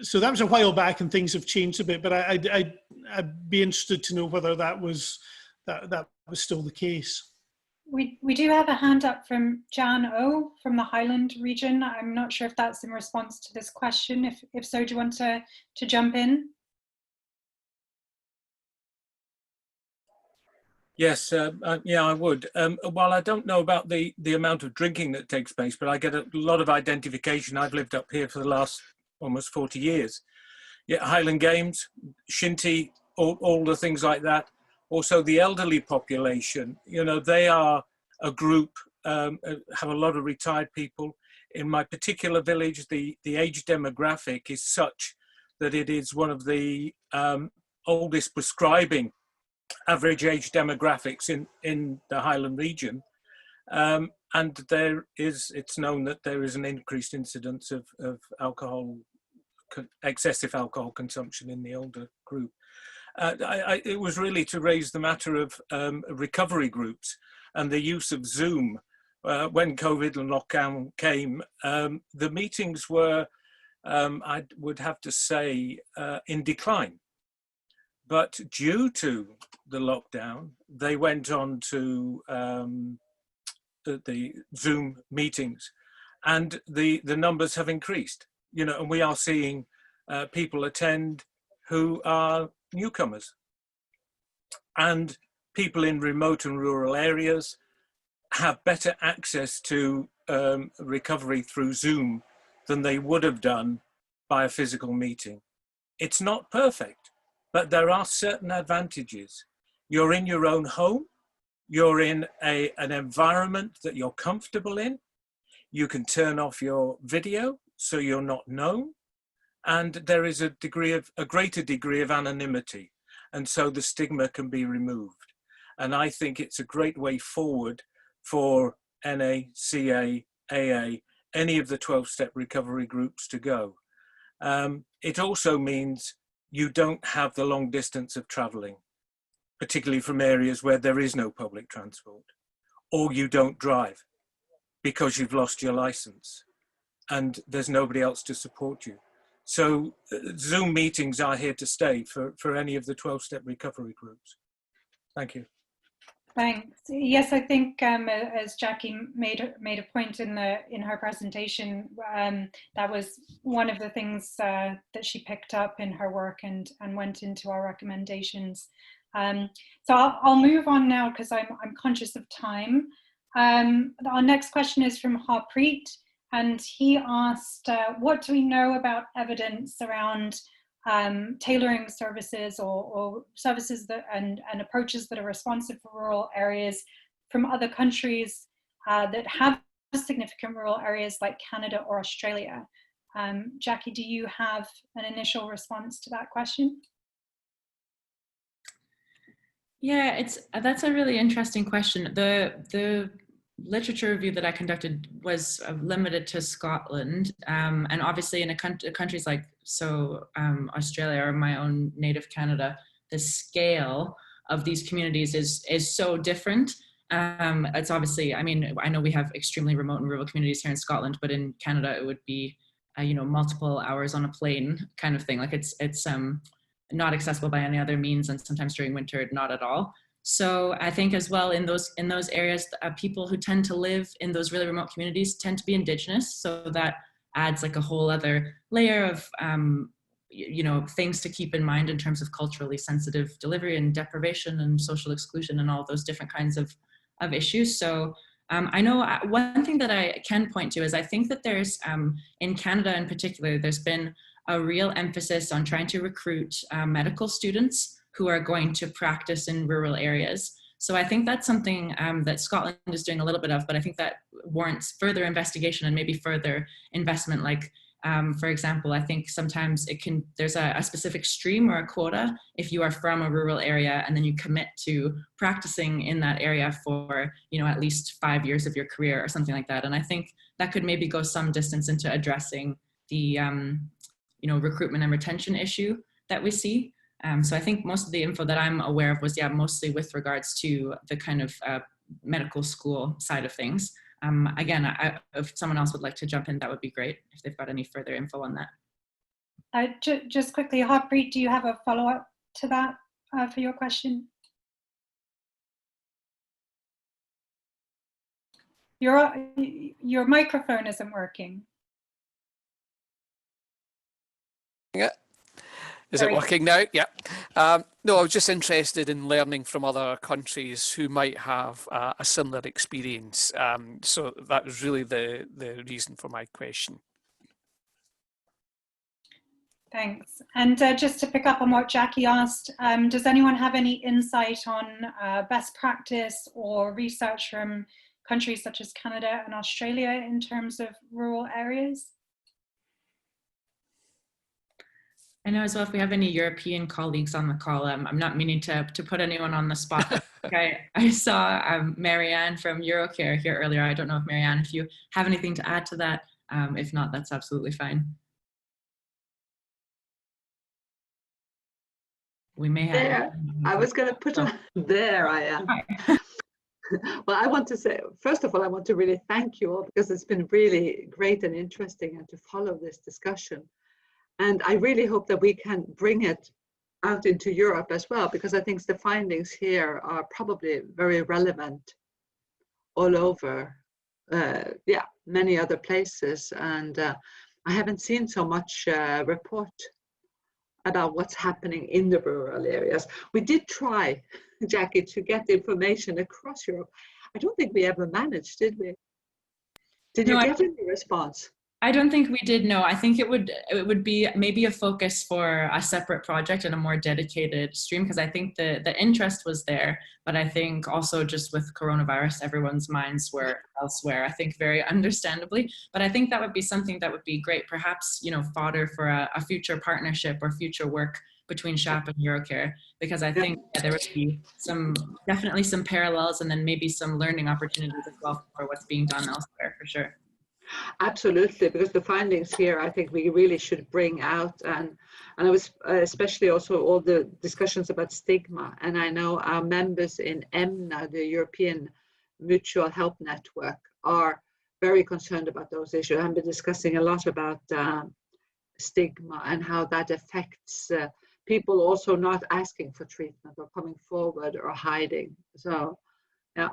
Speaker 2: So that was a while back and things have changed a bit, but I'd be interested to know whether that was still the case.
Speaker 7: We do have a hand up from Jan O from the Highland region. I'm not sure if that's in response to this question. If so, do you want to jump in?
Speaker 13: Yes, yeah, I would. While I don't know about the amount of drinking that takes place, but I get a lot of identification. I've lived up here for the last almost 40 years. Yeah, Highland Games, Shinty, all the things like that. Also the elderly population, they are a group, have a lot of retired people. In my particular village, the age demographic is such that it is one of the oldest prescribing average age demographics in the Highland region. And it's known that there is an increased incidence of excessive alcohol consumption in the older group. It was really to raise the matter of recovery groups and the use of Zoom. When COVID and lockdown came, the meetings were, I would have to say, in decline. But due to the lockdown, they went on to the Zoom meetings, and the numbers have increased. And we are seeing people attend who are newcomers, and people in remote and rural areas have better access to recovery through Zoom than they would have done by a physical meeting. It's not perfect, but there are certain advantages. You're in your own home, you're in an environment that you're comfortable in, you can turn off your video so you're not known, and there is a greater degree of anonymity, and so the stigma can be removed. And I think it's a great way forward for NA, CA, AA, any of the 12-step recovery groups to go. It also means you don't have the long distance of traveling, particularly from areas where there is no public transport, or you don't drive because you've lost your license and there's nobody else to support you. So Zoom meetings are here to stay for any of the 12-step recovery groups. Thank you.
Speaker 7: Thanks. Yes, I think as Jackie made a point in her presentation, that was one of the things that she picked up in her work and went into our recommendations. So I'll move on now because I'm conscious of time. Our next question is from Harpreet, and he asked, what do we know about evidence around tailoring services or services that and approaches that are responsive for rural areas from other countries that have significant rural areas like Canada or Australia? Jackie, do you have an initial response to that question?
Speaker 6: Yeah, that's a really interesting question. The literature review that I conducted was limited to Scotland, and obviously in countries like Australia or my own native Canada, the scale of these communities is so different. It's obviously, I mean, I know we have extremely remote and rural communities here in Scotland, but in Canada it would be multiple hours on a plane kind of thing. Like it's not accessible by any other means, and sometimes during winter not at all. So I think as well in those areas, people who tend to live in those really remote communities tend to be Indigenous. So that adds like a whole other layer of, things to keep in mind in terms of culturally sensitive delivery and deprivation and social exclusion and all those different kinds of issues. So I know one thing that I can point to is I think that there's, in Canada in particular, there's been a real emphasis on trying to recruit medical students who are going to practice in rural areas. So I think that's something that Scotland is doing a little bit of, but I think that warrants further investigation and maybe further investment, like For example, I think sometimes there's a specific stream or a quota if you are from a rural area and then you commit to practicing in that area for, at least 5 years of your career or something like that. And I think that could maybe go some distance into addressing the, recruitment and retention issue that we see. So I think most of the info that I'm aware of was, mostly with regards to the kind of medical school side of things. Again, if someone else would like to jump in, that would be great if they've got any further info on that.
Speaker 7: Just quickly, Harpreet, do you have a follow-up to that for your question? Your microphone isn't working.
Speaker 14: Yeah. Is it working now? Yeah. No, I was just interested in learning from other countries who might have a similar experience. So that was really the reason for my question.
Speaker 7: Thanks. And just to pick up on what Jackie asked, does anyone have any insight on best practice or research from countries such as Canada and Australia in terms of rural areas?
Speaker 6: I know as well if we have any European colleagues on the call. I'm not meaning to put anyone on the spot. I saw Marianne from Eurocare here earlier. I don't know if Marianne, if you have anything to add to that. If not, that's absolutely fine. We may have.
Speaker 15: There, I was going to put on. There I am. Well, I want to say, first of all, I want to really thank you all because it's been really great and interesting and to follow this discussion. And I really hope that we can bring it out into Europe as well, because I think the findings here are probably very relevant all over, many other places. And I haven't seen so much report about what's happening in the rural areas. We did try, Jackie, to get the information across Europe. I don't think we ever managed, did we? Did you get any response?
Speaker 6: I don't think we did. No, I think it would be maybe a focus for a separate project and a more dedicated stream, because I think the interest was there, but I think also just with coronavirus, everyone's minds were elsewhere, I think very understandably. But I think that would be something that would be great, perhaps, fodder for a future partnership or future work between SHAP and Eurocare, because I think there would be definitely some parallels and then maybe some learning opportunities as well for what's being done elsewhere, for sure.
Speaker 15: Absolutely, because the findings here, I think we really should bring out, and I was especially also all the discussions about stigma. And I know our members in EMNA, the European Mutual Help Network, are very concerned about those issues. I've been discussing a lot about stigma and how that affects people also not asking for treatment or coming forward or hiding. So, yeah,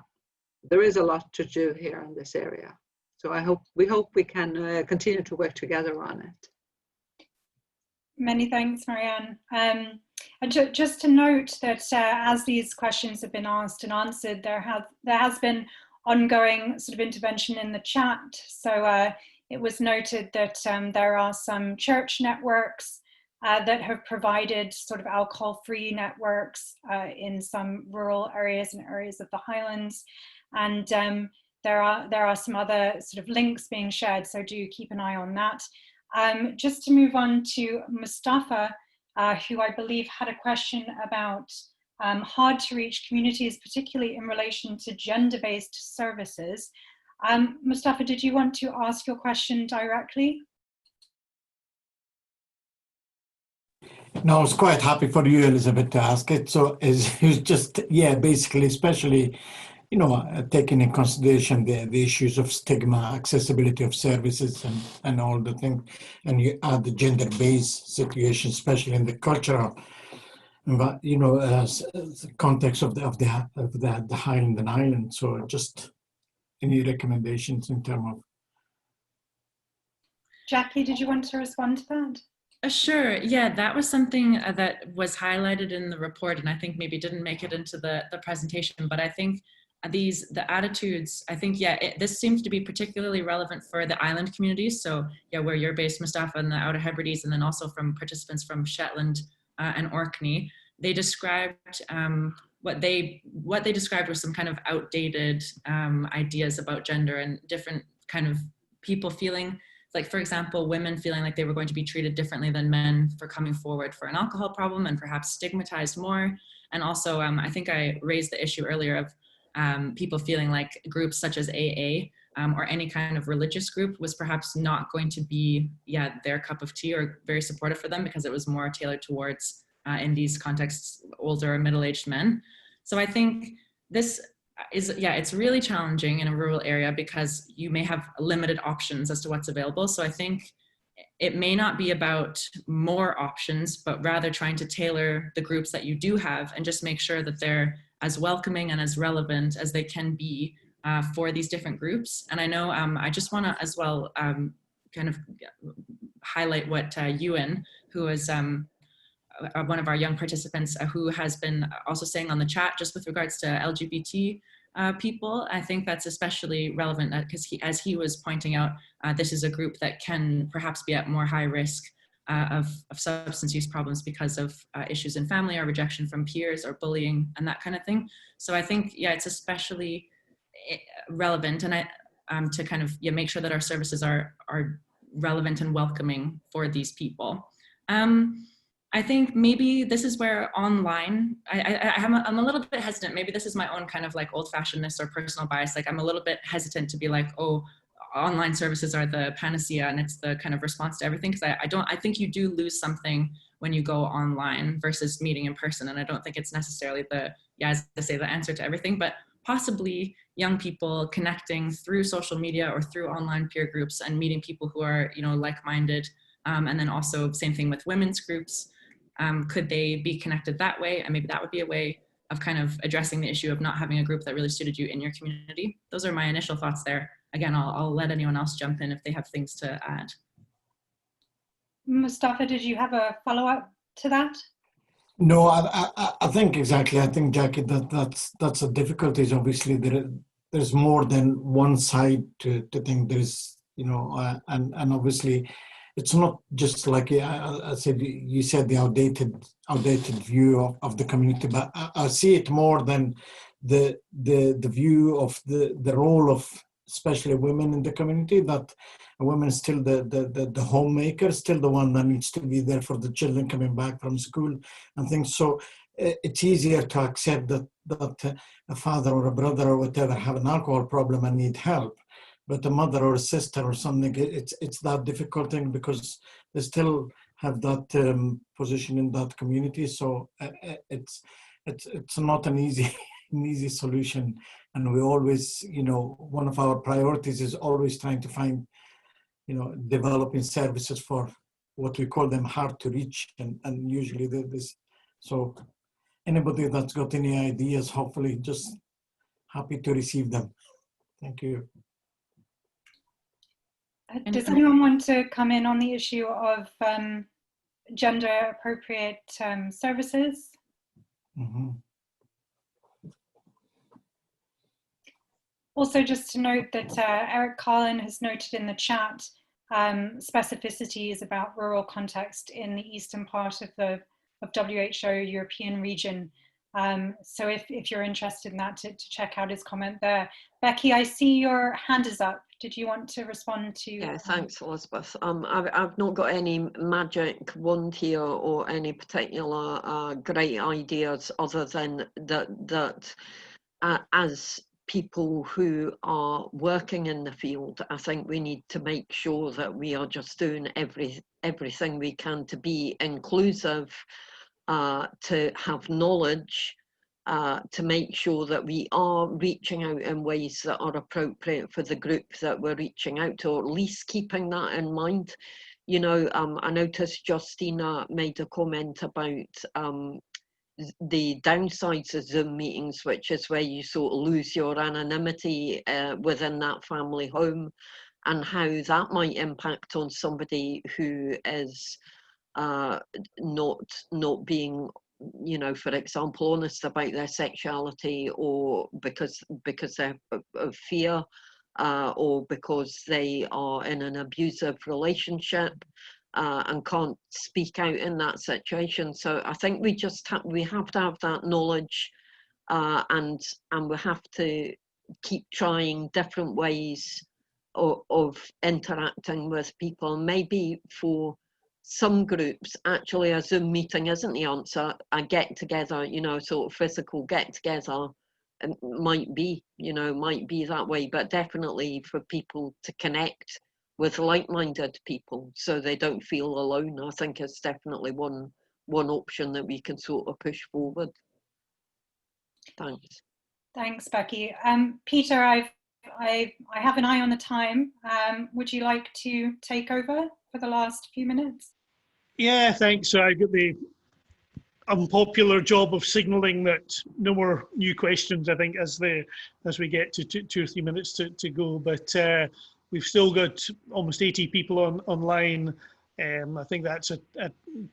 Speaker 15: there is a lot to do here in this area. So we hope we can continue to work together on it.
Speaker 7: Many thanks, Marianne. And just to note that as these questions have been asked and answered, there has been ongoing sort of intervention in the chat. So it was noted that there are some church networks that have provided sort of alcohol-free networks in some rural areas and areas of the Highlands. And there are some other sort of links being shared, so do keep an eye on that. Just to move on to Mustafa, who I believe had a question about hard to reach communities, particularly in relation to gender-based services. Mustafa, did you want to ask your question directly?
Speaker 16: No, I was quite happy for you, Elizabeth, to ask it. So it's just, basically, especially, taking in consideration the issues of stigma, accessibility of services and all the things, and you add the gender-based situation, especially in the cultural, but the context of the Highland and Island. So just any recommendations in terms of.
Speaker 7: Jackie, did you want to respond to that?
Speaker 6: Sure. Yeah, that was something that was highlighted in the report, and I think maybe didn't make it into the presentation, but I think the attitudes, I think, this seems to be particularly relevant for the island communities. So where you're based, Mustafa, and the Outer Hebrides, and then also from participants from Shetland and Orkney, they described what they described were some kind of outdated ideas about gender and different kind of people feeling like, for example, women feeling like they were going to be treated differently than men for coming forward for an alcohol problem and perhaps stigmatized more. And also, I think I raised the issue earlier of people feeling like groups such as AA or any kind of religious group was perhaps not going to be, their cup of tea or very supportive for them because it was more tailored towards, in these contexts, older or middle-aged men. So I think this is, it's really challenging in a rural area because you may have limited options as to what's available. So I think it may not be about more options, but rather trying to tailor the groups that you do have and just make sure that they're as welcoming and as relevant as they can be for these different groups. And I know I just want to as well kind of highlight what Ewan, who is one of our young participants who has been also saying on the chat just with regards to LGBT people. I think that's especially relevant because as he was pointing out, this is a group that can perhaps be at more high risk of substance use problems because of issues in family or rejection from peers or bullying and that kind of thing. So I think, it's especially relevant and to kind of make sure that our services are relevant and welcoming for these people. I think maybe this is where online, I'm a little bit hesitant. Maybe this is my own kind of like old-fashionedness or personal bias. Like I'm a little bit hesitant to be like, oh, online services are the panacea and it's the kind of response to everything. Because I think you do lose something when you go online versus meeting in person. And I don't think it's necessarily as I say, the answer to everything, but possibly young people connecting through social media or through online peer groups and meeting people who are, like-minded. And then also same thing with women's groups. Could they be connected that way? And maybe that would be a way of kind of addressing the issue of not having a group that really suited you in your community. Those are my initial thoughts there. Again, I'll let anyone else jump in if they have things to add.
Speaker 7: Mustafa, did you have a follow-up to that?
Speaker 16: No, I think exactly. I think, Jackie, that's a difficulty. Is obviously there's more than one side to think. There's, and obviously it's not just like I said. You said the outdated view of the community, but I see it more than the view of the role of especially women in the community, that women is still the homemaker, still the one that needs to be there for the children coming back from school and things. So it's easier to accept that a father or a brother or whatever have an alcohol problem and need help, but a mother or a sister or something, it's that difficult thing because they still have that position in that community. So it's not an easy solution. And we always, one of our priorities is always trying to find, developing services for what we call them hard to reach. And usually this, so anybody that's got any ideas, hopefully just happy to receive them. Thank you.
Speaker 7: Does anyone want to come in on the issue of gender appropriate services?
Speaker 16: Mm-hmm.
Speaker 7: Also, just to note that Eric Carlin has noted in the chat specificities about rural context in the eastern part of the WHO European region. So if you're interested in that, to check out his comment there. Becky, I see your hand is up. Did you want to respond to?
Speaker 5: Yeah, thanks, Elizabeth. I've not got any magic wand here or any particular great ideas other than that as people who are working in the field, I think we need to make sure that we are just doing everything we can to be inclusive, to have knowledge, to make sure that we are reaching out in ways that are appropriate for the group that we're reaching out to, or at least keeping that in mind. I noticed Justina made a comment about the downsides of Zoom meetings, which is where you sort of lose your anonymity within that family home, and how that might impact on somebody who is not being, for example, honest about their sexuality, or because they're of fear, or because they are in an abusive relationship. And can't speak out in that situation. So I think we have to have that knowledge, and we have to keep trying different ways of interacting with people. Maybe for some groups, actually a Zoom meeting isn't the answer. A get together, you know, sort of physical get together might be that way, but definitely for people to connect with like-minded people so they don't feel alone, I think is definitely one option that we can sort of push forward. Thanks.
Speaker 7: Thanks, Becky. Peter, I have an eye on the time. Would you like to take over for the last few minutes?
Speaker 2: Yeah, thanks. So I got the unpopular job of signalling that no more new questions, I think, as we get to 2 or 3 minutes to go. But we've still got almost 80 people online. I think that's a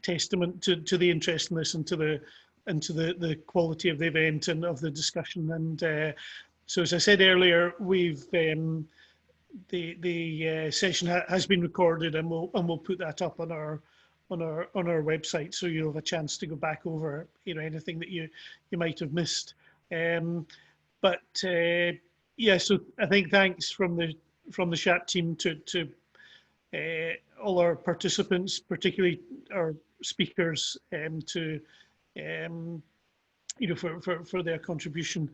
Speaker 2: testament to the interest in this and to the quality of the event and of the discussion. And so, as I said earlier, we've the session has been recorded, and we'll put that up on our website, so you'll have a chance to go back over anything that you might have missed. But yeah, so I think thanks from the chat team to all our participants, particularly our speakers, for their contribution.